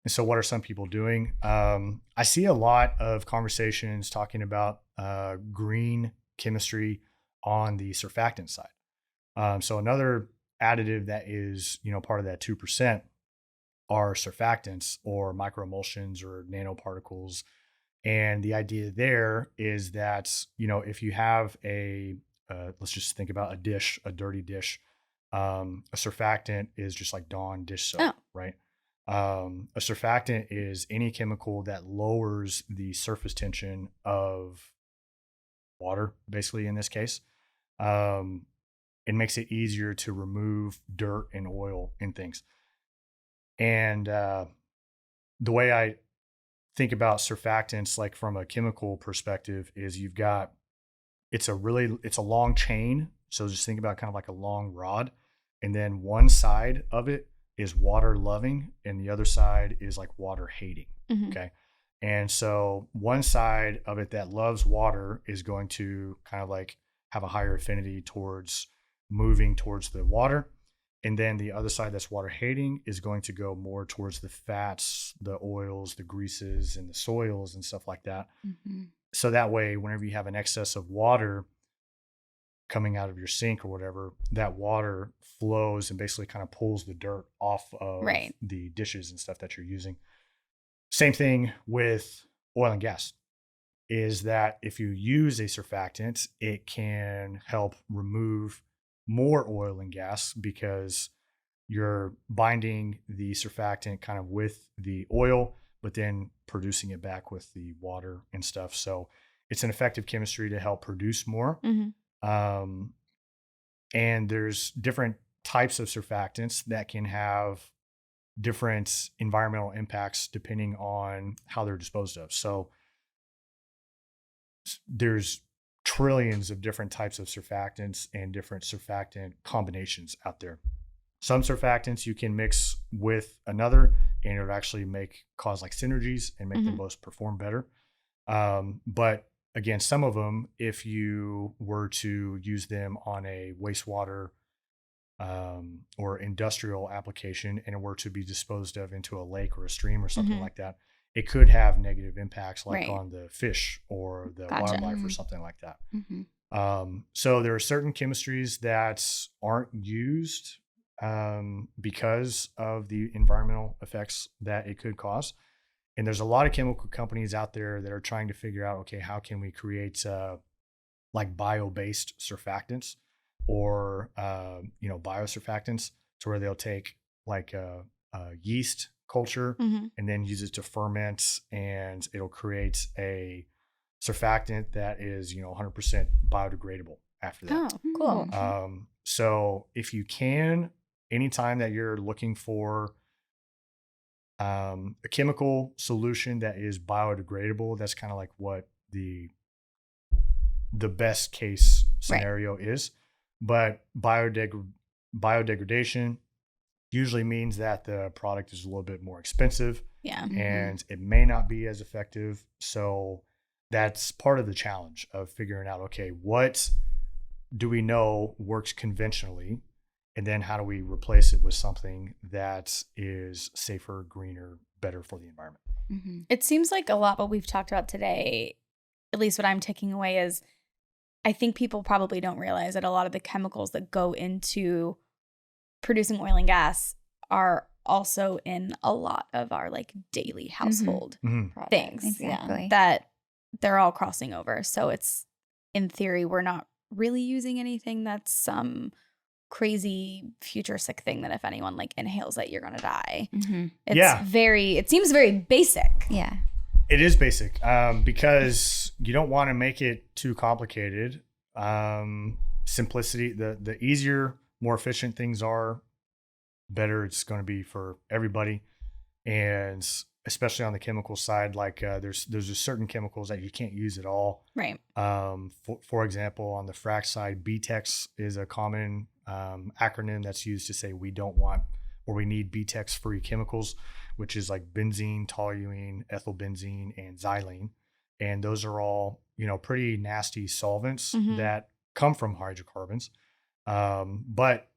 And so what are some people doing? I see a lot of conversations talking about green chemistry on the surfactant side. So another additive that is, part of that 2% are surfactants or microemulsions or nanoparticles. And the idea there is that, if you have let's just think about a dirty dish. A surfactant is just like Dawn dish soap, right? A surfactant is any chemical that lowers the surface tension of water, basically in this case. It makes it easier to remove dirt and oil and things. And the way I think about surfactants, like from a chemical perspective, is it's a long chain. So just think about kind of like a long rod. And then one side of it is water loving and the other side is like water hating. Mm-hmm. Okay. And so one side of it that loves water is going to kind of like have a higher affinity towards moving towards the water. And then the other side that's water hating is going to go more towards the fats, the oils, the greases, and the soils and stuff like that. Mm-hmm. So that way, whenever you have an excess of water coming out of your sink or whatever, that water flows and basically kind of pulls the dirt off of the dishes and stuff that you're using. Same thing with oil and gas, is that if you use a surfactant, it can help remove more oil and gas because you're binding the surfactant kind of with the oil, but then producing it back with the water and stuff. So it's an effective chemistry to help produce more. Mm-hmm. And there's different types of surfactants that can have different environmental impacts depending on how they're disposed of. So there's trillions of different types of surfactants and different surfactant combinations out there. Some surfactants you can mix with another and it would actually cause like synergies and make them both perform better. But again, some of them, if you were to use them on a wastewater or industrial application and it were to be disposed of into a lake or a stream or something like that, it could have negative impacts like on the fish or the wildlife or something like that. So there are certain chemistries that aren't used because of the environmental effects that it could cause. And there's a lot of chemical companies out there that are trying to figure out, okay, how can we create like bio-based surfactants or, biosurfactants to where they'll take like a yeast culture and then use it to ferment and it'll create a surfactant that is, 100% biodegradable after that. Oh, cool. So if you can, anytime that you're looking for a chemical solution that is biodegradable, that's kind of like what the best case scenario is. But biodegradation usually means that the product is a little bit more expensive and it may not be as effective. So that's part of the challenge of figuring out, okay, what do we know works conventionally? And then how do we replace it with something that is safer, greener, better for the environment? It seems like a lot what we've talked about today, at least what I'm taking away is, I think people probably don't realize that a lot of the chemicals that go into producing oil and gas are also in a lot of our like daily household things. Exactly. That they're all crossing over. So it's, in theory, we're not really using anything that's some crazy futuristic thing that if anyone like inhales it, you're going to die. It seems very basic. Yeah. It is basic because you don't want to make it too complicated. Simplicity, the easier, more efficient things are, better it's going to be for everybody. And especially on the chemical side, like there's just certain chemicals that you can't use at all. Right. For example, on the frac side, BTEX is a common acronym that's used to say we don't want or we need BTEX free chemicals, which is like benzene, toluene, ethylbenzene, and xylene. And those are all, pretty nasty solvents that come from hydrocarbons. But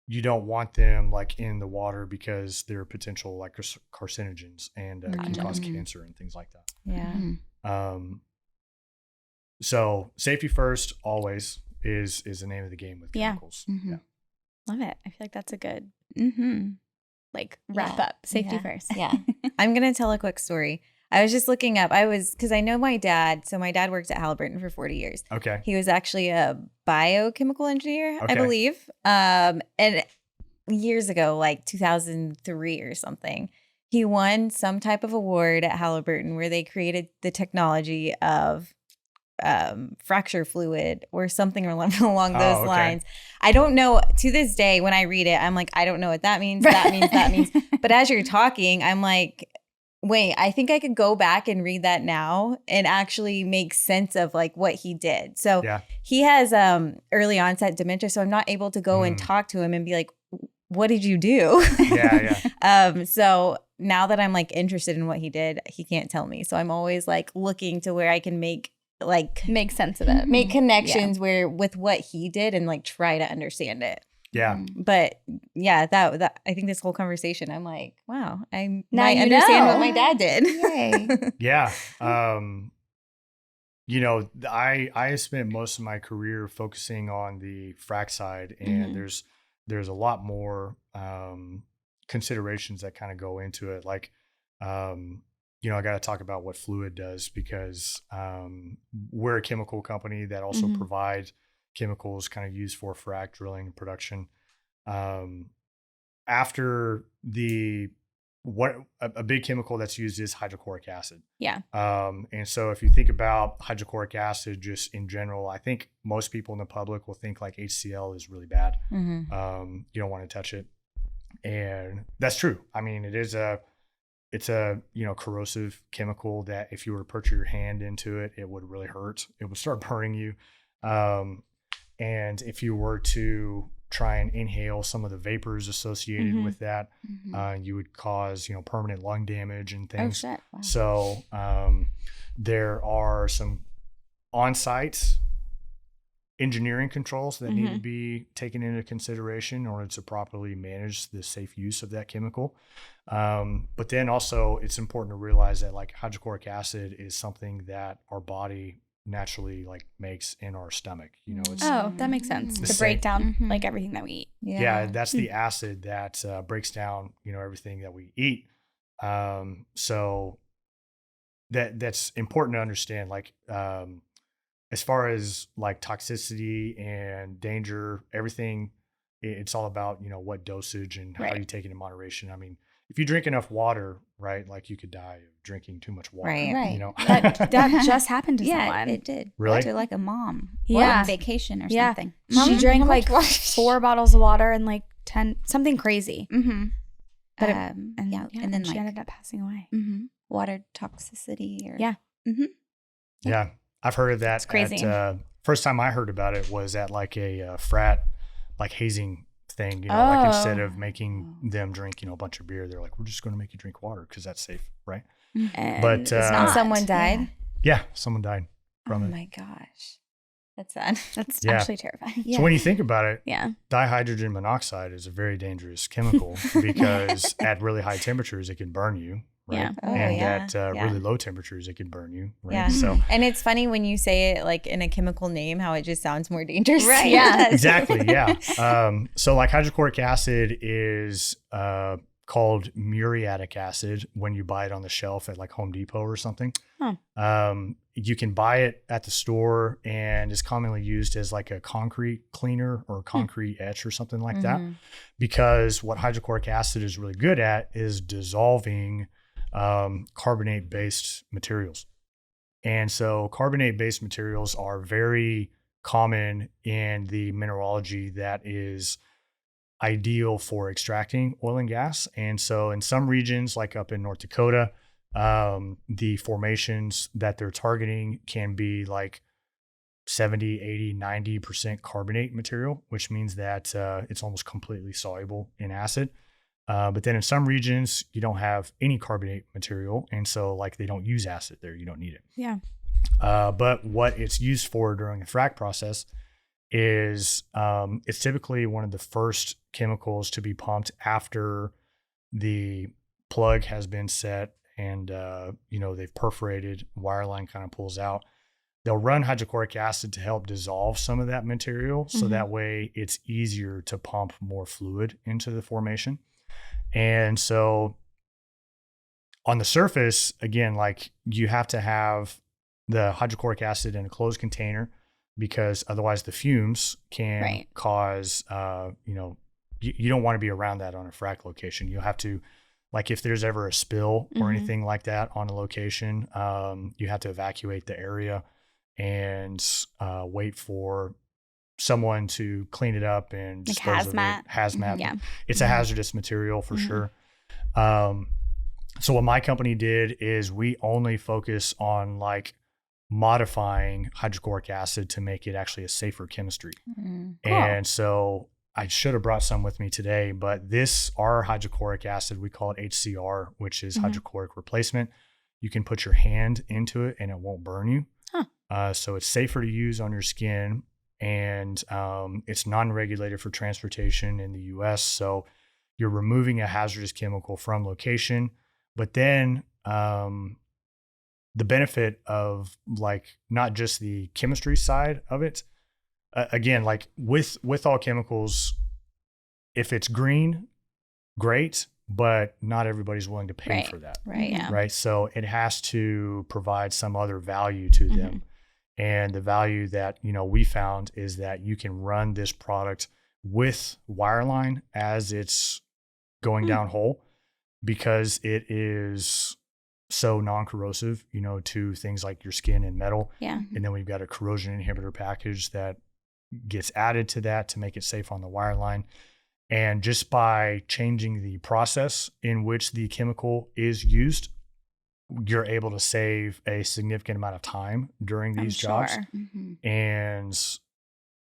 you don't want them like in the water because they're potential like carcinogens and can cause cancer and things like that. Yeah. So safety first always is the name of the game with chemicals. Yeah. Love it. I feel like that's a good like wrap Yeah. up. Safety Yeah. first. Yeah. I'm going to tell a quick story. I was just looking up. Because I know my dad. So my dad worked at Halliburton for 40 years. Okay. He was actually a biochemical engineer, I Okay. believe. And years ago, like 2003 or something, he won some type of award at Halliburton where they created the technology of fracture fluid or something along those okay. lines. I don't know. To this day, when I read it, I'm like, I don't know what that means. That means that means. But as you're talking, I'm like, wait, I think I could go back and read that now and actually make sense of like what he did. So he has early onset dementia, so I'm not able to go and talk to him and be like, what did you do? So now that I'm like interested in what he did, he can't tell me. So I'm always like looking to where I can make sense of it. Make connections where with what he did and like try to understand it. Yeah. But yeah, that I think this whole conversation, I'm like, wow, I Now might you understand know. what my dad did. Yay. Yeah. You know, I spent most of my career focusing on the frac side, and there's a lot more considerations that kind of go into it. Like, you know, I got to talk about what fluid does because we're a chemical company that also provides chemicals kind of used for frac drilling and production. After a big chemical that's used is hydrochloric acid. Yeah. And so if you think about hydrochloric acid just in general, I think most people in the public will think like HCl is really bad. You don't want to touch it. And that's true. I mean, it's a corrosive chemical that if you were to put your hand into it, it would really hurt. It would start burning you. And if you were to try and inhale some of the vapors associated with that, you would cause, permanent lung damage and things. Oh, shit. Wow. So there are some on-site engineering controls that need to be taken into consideration in order to properly manage the safe use of that chemical. But then also it's important to realize that like hydrochloric acid is something that our body naturally like makes in our stomach. It's That makes sense. the To break same- down like everything that we eat. yeah, that's the acid that breaks down, everything that we eat. So that's important to understand. Like, as far as like toxicity and danger, everything, it's all about, what dosage and how you take it in moderation. I mean, if you drink enough water, right, like you could die of drinking too much water. Right. That just happened to Yeah, someone. it did. Really? To like a mom. Yeah. On vacation or Yeah. something. She drank like 4 bottles of water and like 10, something crazy. Mm-hmm. But And then she like ended up passing away. water toxicity or Yeah. Yeah. I've heard of that. It's crazy. First time I heard about it was at like a frat, like hazing thing, like instead of making them drink, a bunch of beer, they're like, we're just going to make you drink water because that's safe. Right. And But, it's and not. Someone died. Yeah. Someone died Oh from it. my gosh. That's sad. That's Yeah. actually terrifying. Yeah. So when you think about it, Yeah. dihydrogen monoxide is a very dangerous chemical because at really high temperatures, it can burn you. Right. Yeah. Oh, and yeah. at Yeah. really low temperatures, it can burn you. Right. Yeah. So And it's funny when you say it like in a chemical name, how it just sounds more dangerous. Right. Yeah. exactly. Yeah. So like hydrochloric acid is called muriatic acid when you buy it on the shelf at like Home Depot or something. You can buy it at the store and is commonly used as like a concrete cleaner or concrete etch or something like that. Because what hydrochloric acid is really good at is dissolving carbonate-based materials. And so carbonate-based materials are very common in the mineralogy that is ideal for extracting oil and gas. And so in some regions, like up in North Dakota, the formations that they're targeting can be like 70, 80, 90% carbonate material, which means that it's almost completely soluble in acid. But then in some regions, you don't have any carbonate material. And so like they don't use acid there. You don't need it. Yeah. But what it's used for during the frac process is it's typically one of the first chemicals to be pumped after the plug has been set and they've perforated, wireline kind of pulls out. They'll run hydrochloric acid to help dissolve some of that material, so that way it's easier to pump more fluid into the formation. And so on the surface, again, like you have to have the hydrochloric acid in a closed container, because otherwise the fumes can cause, you don't want to be around that on a frac location. You have to, like if there's ever a spill or anything like that on a location, you have to evacuate the area and wait for someone to clean it up and like dispose of it. Hazmat. Yeah. It's a hazardous material for sure. So what my company did is we only focus on like modifying hydrochloric acid to make it actually a safer chemistry. Cool. And so I should have brought some with me today, but our hydrochloric acid, we call it HCR, which is hydrochloric replacement. You can put your hand into it and it won't burn you. So it's safer to use on your skin, and it's non-regulated for transportation in the US. So you're removing a hazardous chemical from location, but then the benefit of like not just the chemistry side of it, again, like with all chemicals, if it's green, great, but not everybody's willing to pay for that. Right. Yeah. Right. So it has to provide some other value to them. And the value that, we found is that you can run this product with wireline as it's going down hole, because it is so non-corrosive, to things like your skin and metal. Yeah. And then we've got a corrosion inhibitor package that gets added to that to make it safe on the wireline. And just by changing the process in which the chemical is used, you're able to save a significant amount of time during these jobs. Sure. And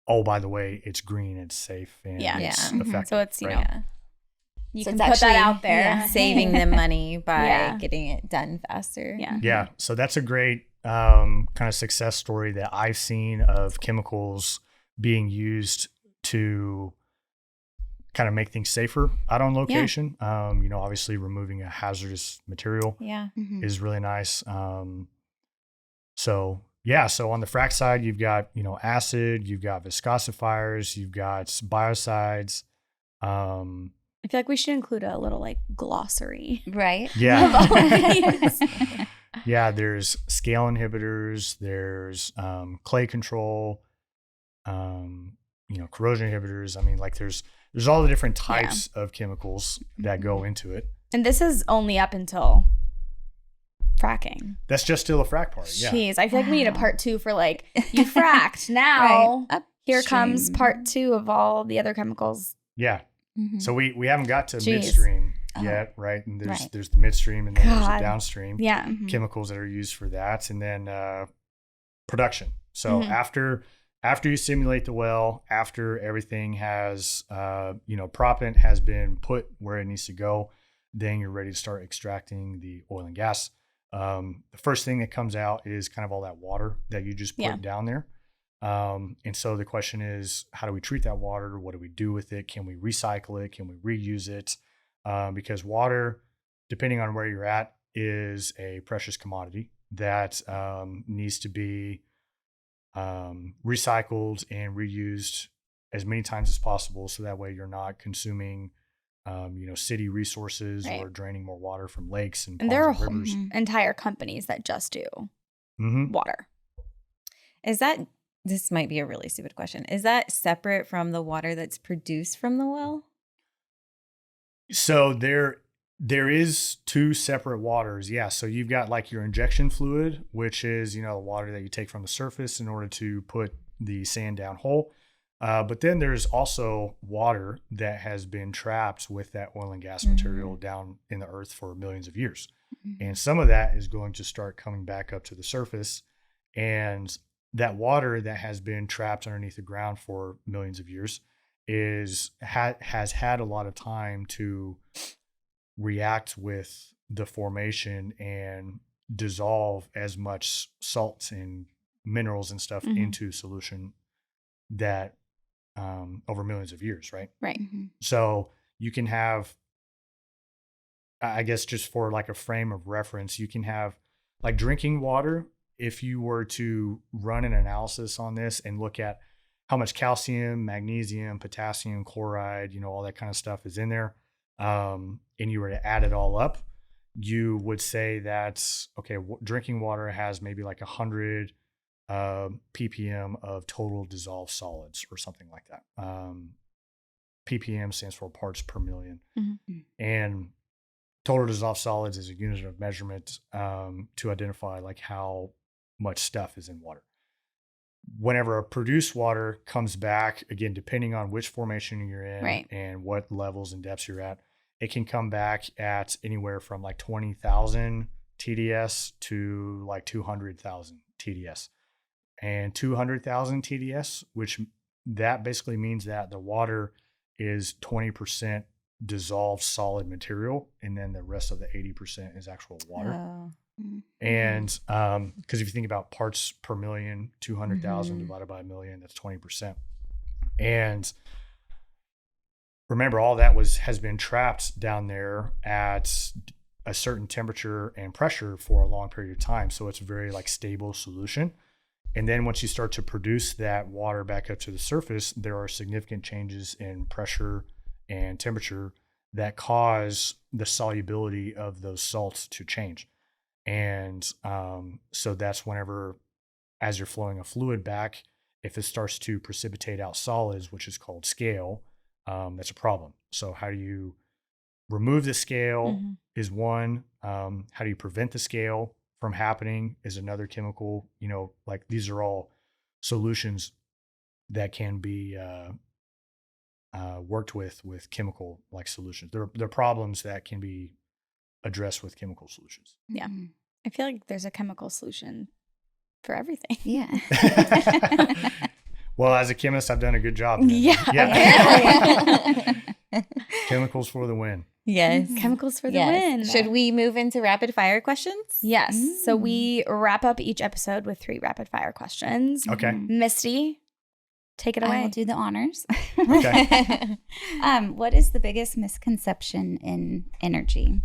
by the way, it's green, it's safe, and it's effective. So it's, right? You So can it's put that actually, out there. saving them money by Yeah. getting it done faster. Yeah. Yeah. So that's a great kind of success story that I've seen of chemicals being used to kind of make things safer out on location. Obviously removing a hazardous material is really nice. So on the frac side, you've got, acid, you've got viscosifiers, you've got biocides. I feel like we should include a little like glossary. Right. Yeah. Yeah. There's scale inhibitors, there's clay control, corrosion inhibitors. I mean, like there's all the different types of chemicals that go into it. And this is only up until fracking. That's just still a frac part. Yeah. Jeez, I feel like we need a part 2 for like, you fracked. Now, here comes Upstream. part 2 of all the other chemicals. Yeah. So we haven't got to Jeez. midstream yet, right? And there's the midstream and then there's the downstream chemicals that are used for that, and then production. So after you simulate the well, after everything has proppant has been put where it needs to go, then you're ready to start extracting the oil and gas. The first thing that comes out is kind of all that water that you just put down there. And so the question is, how do we treat that water? What do we do with it? Can we recycle it? Can we reuse it? Because water, depending on where you're at, is a precious commodity that needs to be recycled and reused as many times as possible. So that way you're not consuming, city resources or draining more water from lakes and ponds there are and rivers. entire companies that just do water. Is that, this might be a really stupid question, is that separate from the water that's produced from the well? So there is 2 separate waters. Yeah. So you've got like your injection fluid, which is, the water that you take from the surface in order to put the sand down hole. But then there's also water that has been trapped with that oil and gas material down in the earth for millions of years. And some of that is going to start coming back up to the surface. And that water that has been trapped underneath the ground for millions of years has had a lot of time to react with the formation and dissolve as much salts and minerals and stuff into solution that over millions of years, right? Right. Mhm. So you can have, I guess, just for like a frame of reference, you can have like drinking water. If you were to run an analysis on this and look at how much calcium, magnesium, potassium, chloride, all that kind of stuff is in there, and you were to add it all up, you would say that, okay, drinking water has maybe like 100 ppm of total dissolved solids or something like that. ppm stands for parts per million. Mhm. And total dissolved solids is a unit of measurement to identify like how much stuff is in water. Whenever a produced water comes back, again, depending on which formation you're in Right. and what levels and depths you're at, it can come back at anywhere from like 20,000 TDS to like 200,000 TDS. And 200,000 TDS, which that basically means that the water is 20% dissolved solid material, and then the rest of the 80% is actual water. Oh. Mhm. And because if you think about parts per million, 200,000 divided by a million, that's 20%. And remember, all that has been trapped down there at a certain temperature and pressure for a long period of time. So it's a very like stable solution. And then once you start to produce that water back up to the surface, there are significant changes in pressure and temperature that cause the solubility of those salts to change. And so that's whenever, as you're flowing a fluid back, if it starts to precipitate out solids, which is called scale, that's a problem. So how do you remove the scale is one. How do you prevent the scale from happening is another chemical. Like these are all solutions that can be worked with chemical like solutions. They're problems that can be addressed with chemical solutions. Yeah. Mhm. I feel like there's a chemical solution for everything. Yeah. Well, as a chemist, I've done a good job. Yeah. Chemicals for the win. Yes. Chemicals for the Yes. win. Should we move into rapid fire questions? Yes. So we wrap up each episode with 3 rapid fire questions. Okay. Misty, take it away. I will do the honors. Okay. What is the biggest misconception in energy?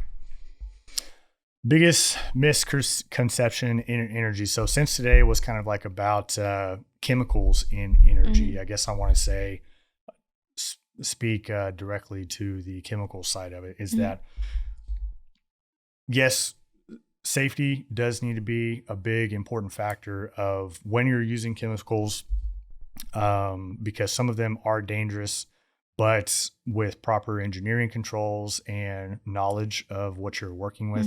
Biggest misconception in energy. So since today was kind of like about chemicals in energy, I guess I want to say, speak directly to the chemical side of it, is that, yes, safety does need to be a big important factor of when you're using chemicals, because some of them are dangerous, but with proper engineering controls and knowledge of what you're working with,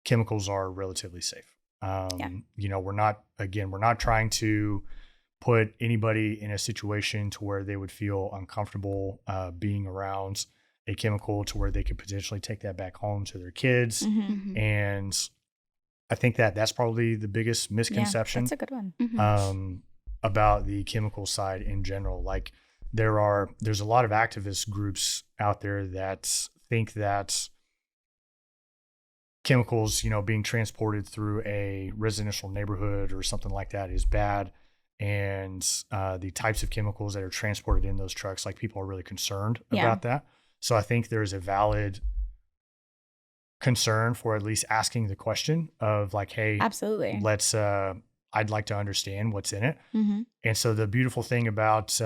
chemicals are relatively safe. We're not trying to put anybody in a situation to where they would feel uncomfortable being around a chemical to where they could potentially take that back home to their kids. And I think that's probably the biggest misconception. That's a good one. About the chemical side in general. Like there's a lot of activist groups out there that think that chemicals, being transported through a residential neighborhood or something like that is bad. And the types of chemicals that are transported in those trucks, like people are really concerned about that. So I think there's a valid concern for at least asking the question of like, hey, absolutely, let's, I'd like to understand what's in it. And so the beautiful thing about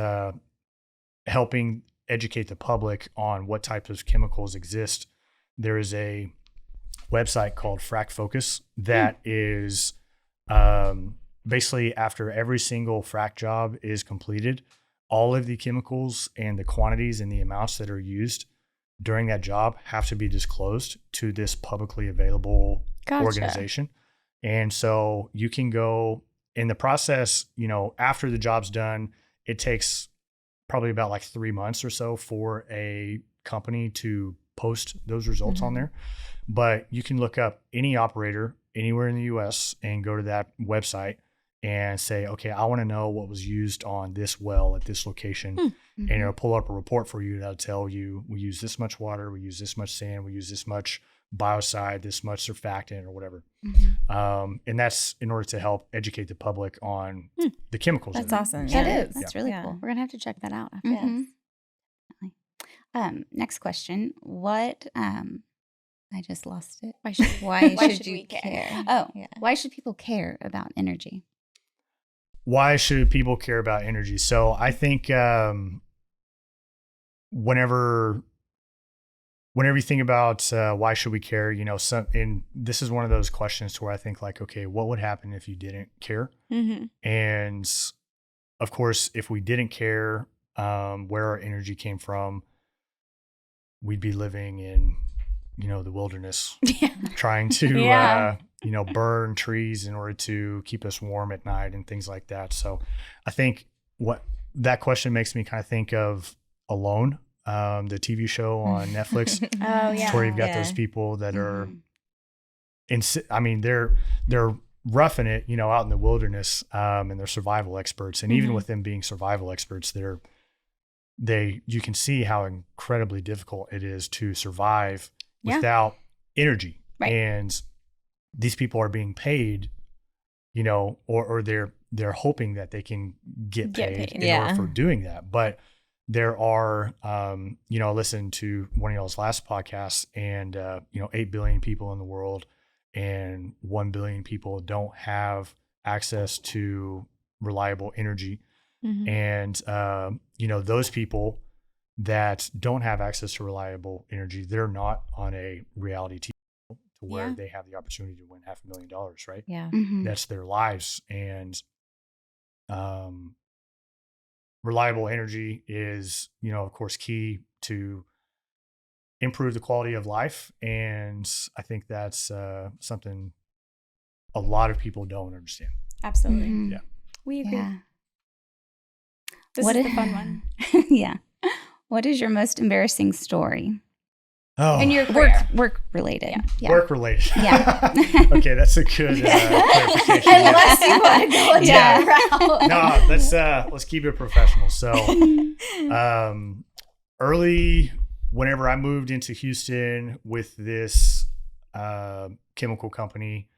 helping educate the public on what types of chemicals exist, there is a website called FracFocus that is basically after every single frac job is completed, all of the chemicals and the quantities and the amounts that are used during that job have to be disclosed to this publicly available organization. And so you can go in the process, after the job's done, it takes probably about like 3 months or so for a company to post those results on there. But you can look up any operator anywhere in the US and go to that website and say, okay, I want to know what was used on this well at this location. And it'll pull up a report for you that'll tell you, we use this much water, we use this much sand, we use this much biocide, this much surfactant or whatever. Mhm. And that's in order to help educate the public on the chemicals. That's that are awesome. used. That Yeah. is. That's really Yeah. cool. We're gonna have to check that out after Mhm. this. Next question. What, I just lost it. Why should Why, Why should should we you care? care? Oh, Yeah. why should people care about energy? Why should people care about energy? So I think whenever you think about why should we care, and this is one of those questions to where I think like, okay, what would happen if you didn't care? Mm-hmm. And of course, if we didn't care where our energy came from, we'd be living in, the wilderness, Yeah. trying to, Yeah. burn trees in order to keep us warm at night and things like that. So I think what that question makes me kind of think of Alone, the TV show on Netflix. Oh It's yeah. where you've got Yeah. those people that are, Mhm. they're roughing it, out in the wilderness, and they're survival experts. And even Mhm. with them being survival experts, you can see how incredibly difficult it is to survive Yeah. without energy. Right. And these people are being paid, or they're hoping that they can get paid in Yeah. order for doing that. But there are, I listened to one of y'all's last podcasts, and 8 billion people in the world, and 1 billion people don't have access to reliable energy. Mhm. And those people that don't have access to reliable energy, they're not on a reality TV show to where Yeah. they have the opportunity to win $500,000, right? Yeah. Mhm. That's their lives. And reliable energy is, of course, key to improve the quality of life. And I think that's something a lot of people don't understand. Absolutely. Mhm. Yeah. We agree. Yeah. This What is i- the fun one. Yeah. What is your most embarrassing story? Oh, And your career. Work related. Yeah. work related. Yeah. Okay, that's a good clarification. Unless you want to go a different Yeah. route. No, let's keep it professional. So, early, whenever I moved into Houston with this chemical company,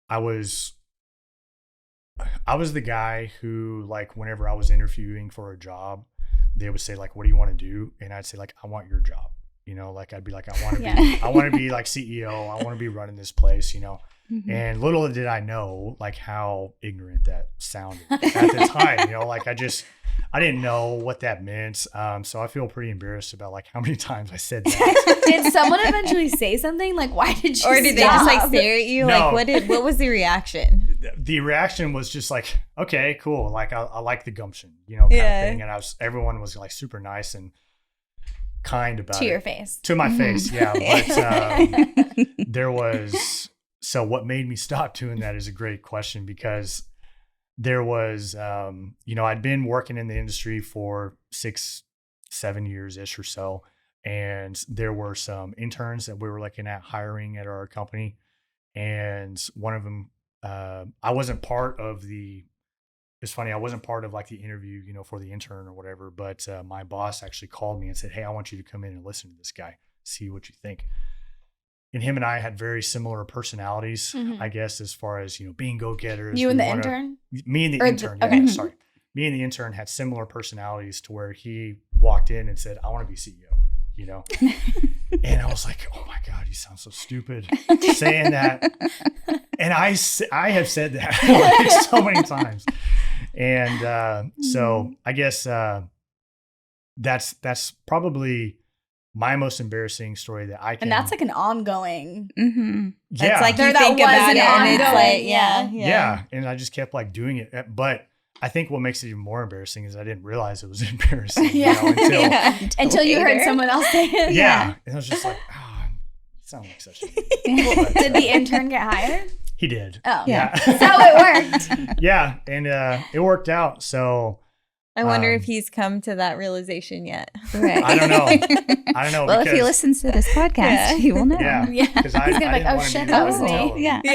I was the guy who, like, whenever I was interviewing for a job, they would say like, "What do you want to do?" And I'd say like, "I want your job." Like I'd be like, I want to Yeah. be, I want to be like CEO. I want to be running this place, Mhm. And little did I know like how ignorant that sounded at the time, like I didn't know what that meant. So I feel pretty embarrassed about like how many times I said that. Did someone eventually say something? Like, why did you Or did they just like stop? stare at you? No. Like what was the reaction? The reaction was just like, okay, cool. Like I like the gumption, kind Yeah. of thing. And everyone was like super nice and kind about To it. your face. To my Mhm. face, yeah. But so what made me stop doing that is a great question, because there was, I'd been working in the industry for 6-7 years-ish or so. And there were some interns that we were looking at hiring at our company. And one of them, I wasn't part of it's funny, I wasn't part of like the interview, for the intern or whatever, but my boss actually called me and said, "Hey, I want you to come in and listen to this guy, see what you think." And him and I had very similar personalities, Mhm. I guess, as far as, being go-getters. You and We the wanna- intern? Me and the Or the- intern, okay. yeah, sorry. Me and the intern had similar personalities to where he walked in and said, "I want to be CEO," And I was like, "Oh my God, you sound so stupid saying that." And I have said that like so many times. And so I guess that's probably my most embarrassing story that I can. And that's like an ongoing. Mhm. yeah, It's like There you that think was about an it and it's ongoing, like, yeah. yeah. And I just kept like doing it. But I think what makes it even more embarrassing is I didn't realize it was embarrassing. Yeah. Until Yeah. Until you heard Later. someone else say it. yeah. And I was just like, you sound like such a. But, Did the intern get hired? He did. Oh. Yeah. So it worked. Yeah, and it worked out. So I wonder if he's come to that realization yet. Right. I don't know. I don't know. Well, if he because- listens to this podcast, Yeah. he will know. Yeah. Yeah. Because He's gonna be like, didn't "Oh wanna be shit, the that one was to tell me." him. Yeah.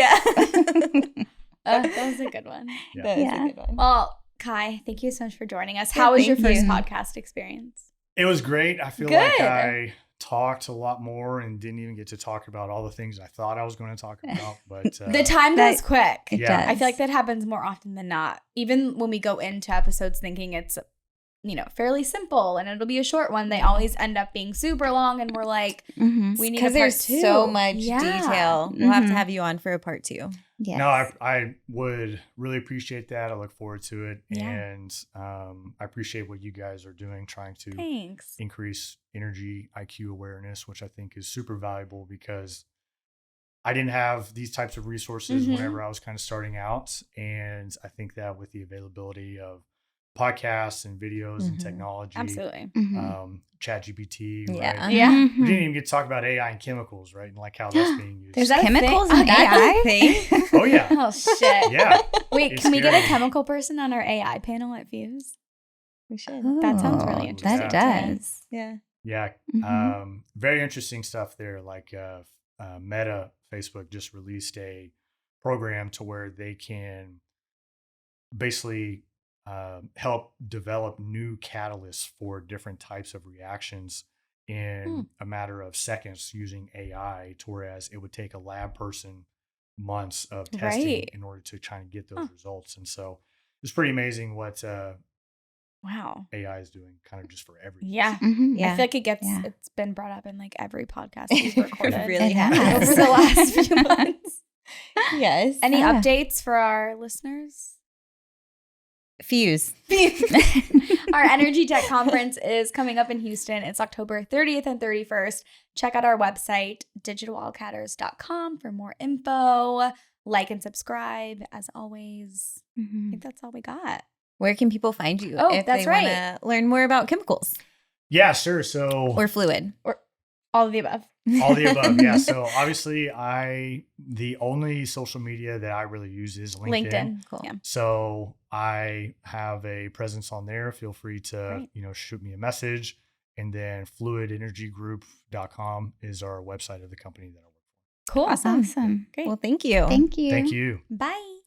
Yeah. That was a good one. Yeah. That is Yeah. a good one. Well, Kai, thank you so much for joining us. Yeah, How was your thank first you. podcast experience? It was great. I feel Good. like I talked a lot more and didn't even get to talk about all the things I thought I was going to talk about. But The time goes quick. It Yeah. does. I feel like that happens more often than not. Even when we go into episodes thinking it's, fairly simple and it'll be a short one, they always end up being super long, and we're like, Mhm. we need a Because part there's two. so much Yeah. detail. We'll have to Mhm. have you on for a part 2. Yes. no, I would really appreciate that. I look forward to it. Yeah. And I appreciate what you guys are doing, trying to Thanks. increase energy IQ awareness, which I think is super valuable because I didn't have these types of resources Mhm. whenever I was kind of starting out. And I think that with the availability of podcasts and videos and Mhm. technology, Absolutely. Mhm. ChatGPT, Yeah. right? Yeah. Mhm. We didn't even get to talk about AI and chemicals, right? And like how that's being used. There's that a chemicals thing? and That's a AI? thing? Oh, yeah. Oh, shit. Yeah. Wait, It's can we get a scary. chemical person on our AI panel at Fuse? We should. That sounds Oh, really interesting. That does. Yeah. Yeah. Mhm. Very interesting stuff there. Like Meta, Facebook just released a program to where they can basically help develop new catalysts for different types of reactions in a matter of seconds using AI, to whereas it would take a lab person months of testing Right. in order to try and get those Huh. results. And so it's pretty amazing what Wow. AI is doing kind of just for everything. Yeah. Mhm. Yeah. I feel like Yeah. it's been brought up in like every podcast we've recorded It really It has. has. over the last few months. Yes. Any Yeah. updates for our listeners? Fuse. Our Energy Tech Conference is coming up in Houston. It's October 30th and 31st. Check out our website, digitalwildcatters.com, for more info. Like and subscribe, as always. I Mhm. think that's all we got. Where can people find you Oh, if that's they right. want to learn more about chemicals Yeah, sure. So or fluid? All of the above. all the above. Yeah. So obviously the only social media that I really use is LinkedIn. Cool. Yeah. So I have a presence on there. Feel free to, Great. shoot me a message. And then fluidenergygroup.com is our website of the company that I work Cool. Awesome. Awesome. Great. Well, thank you. Thank you. for. Thank you. Bye.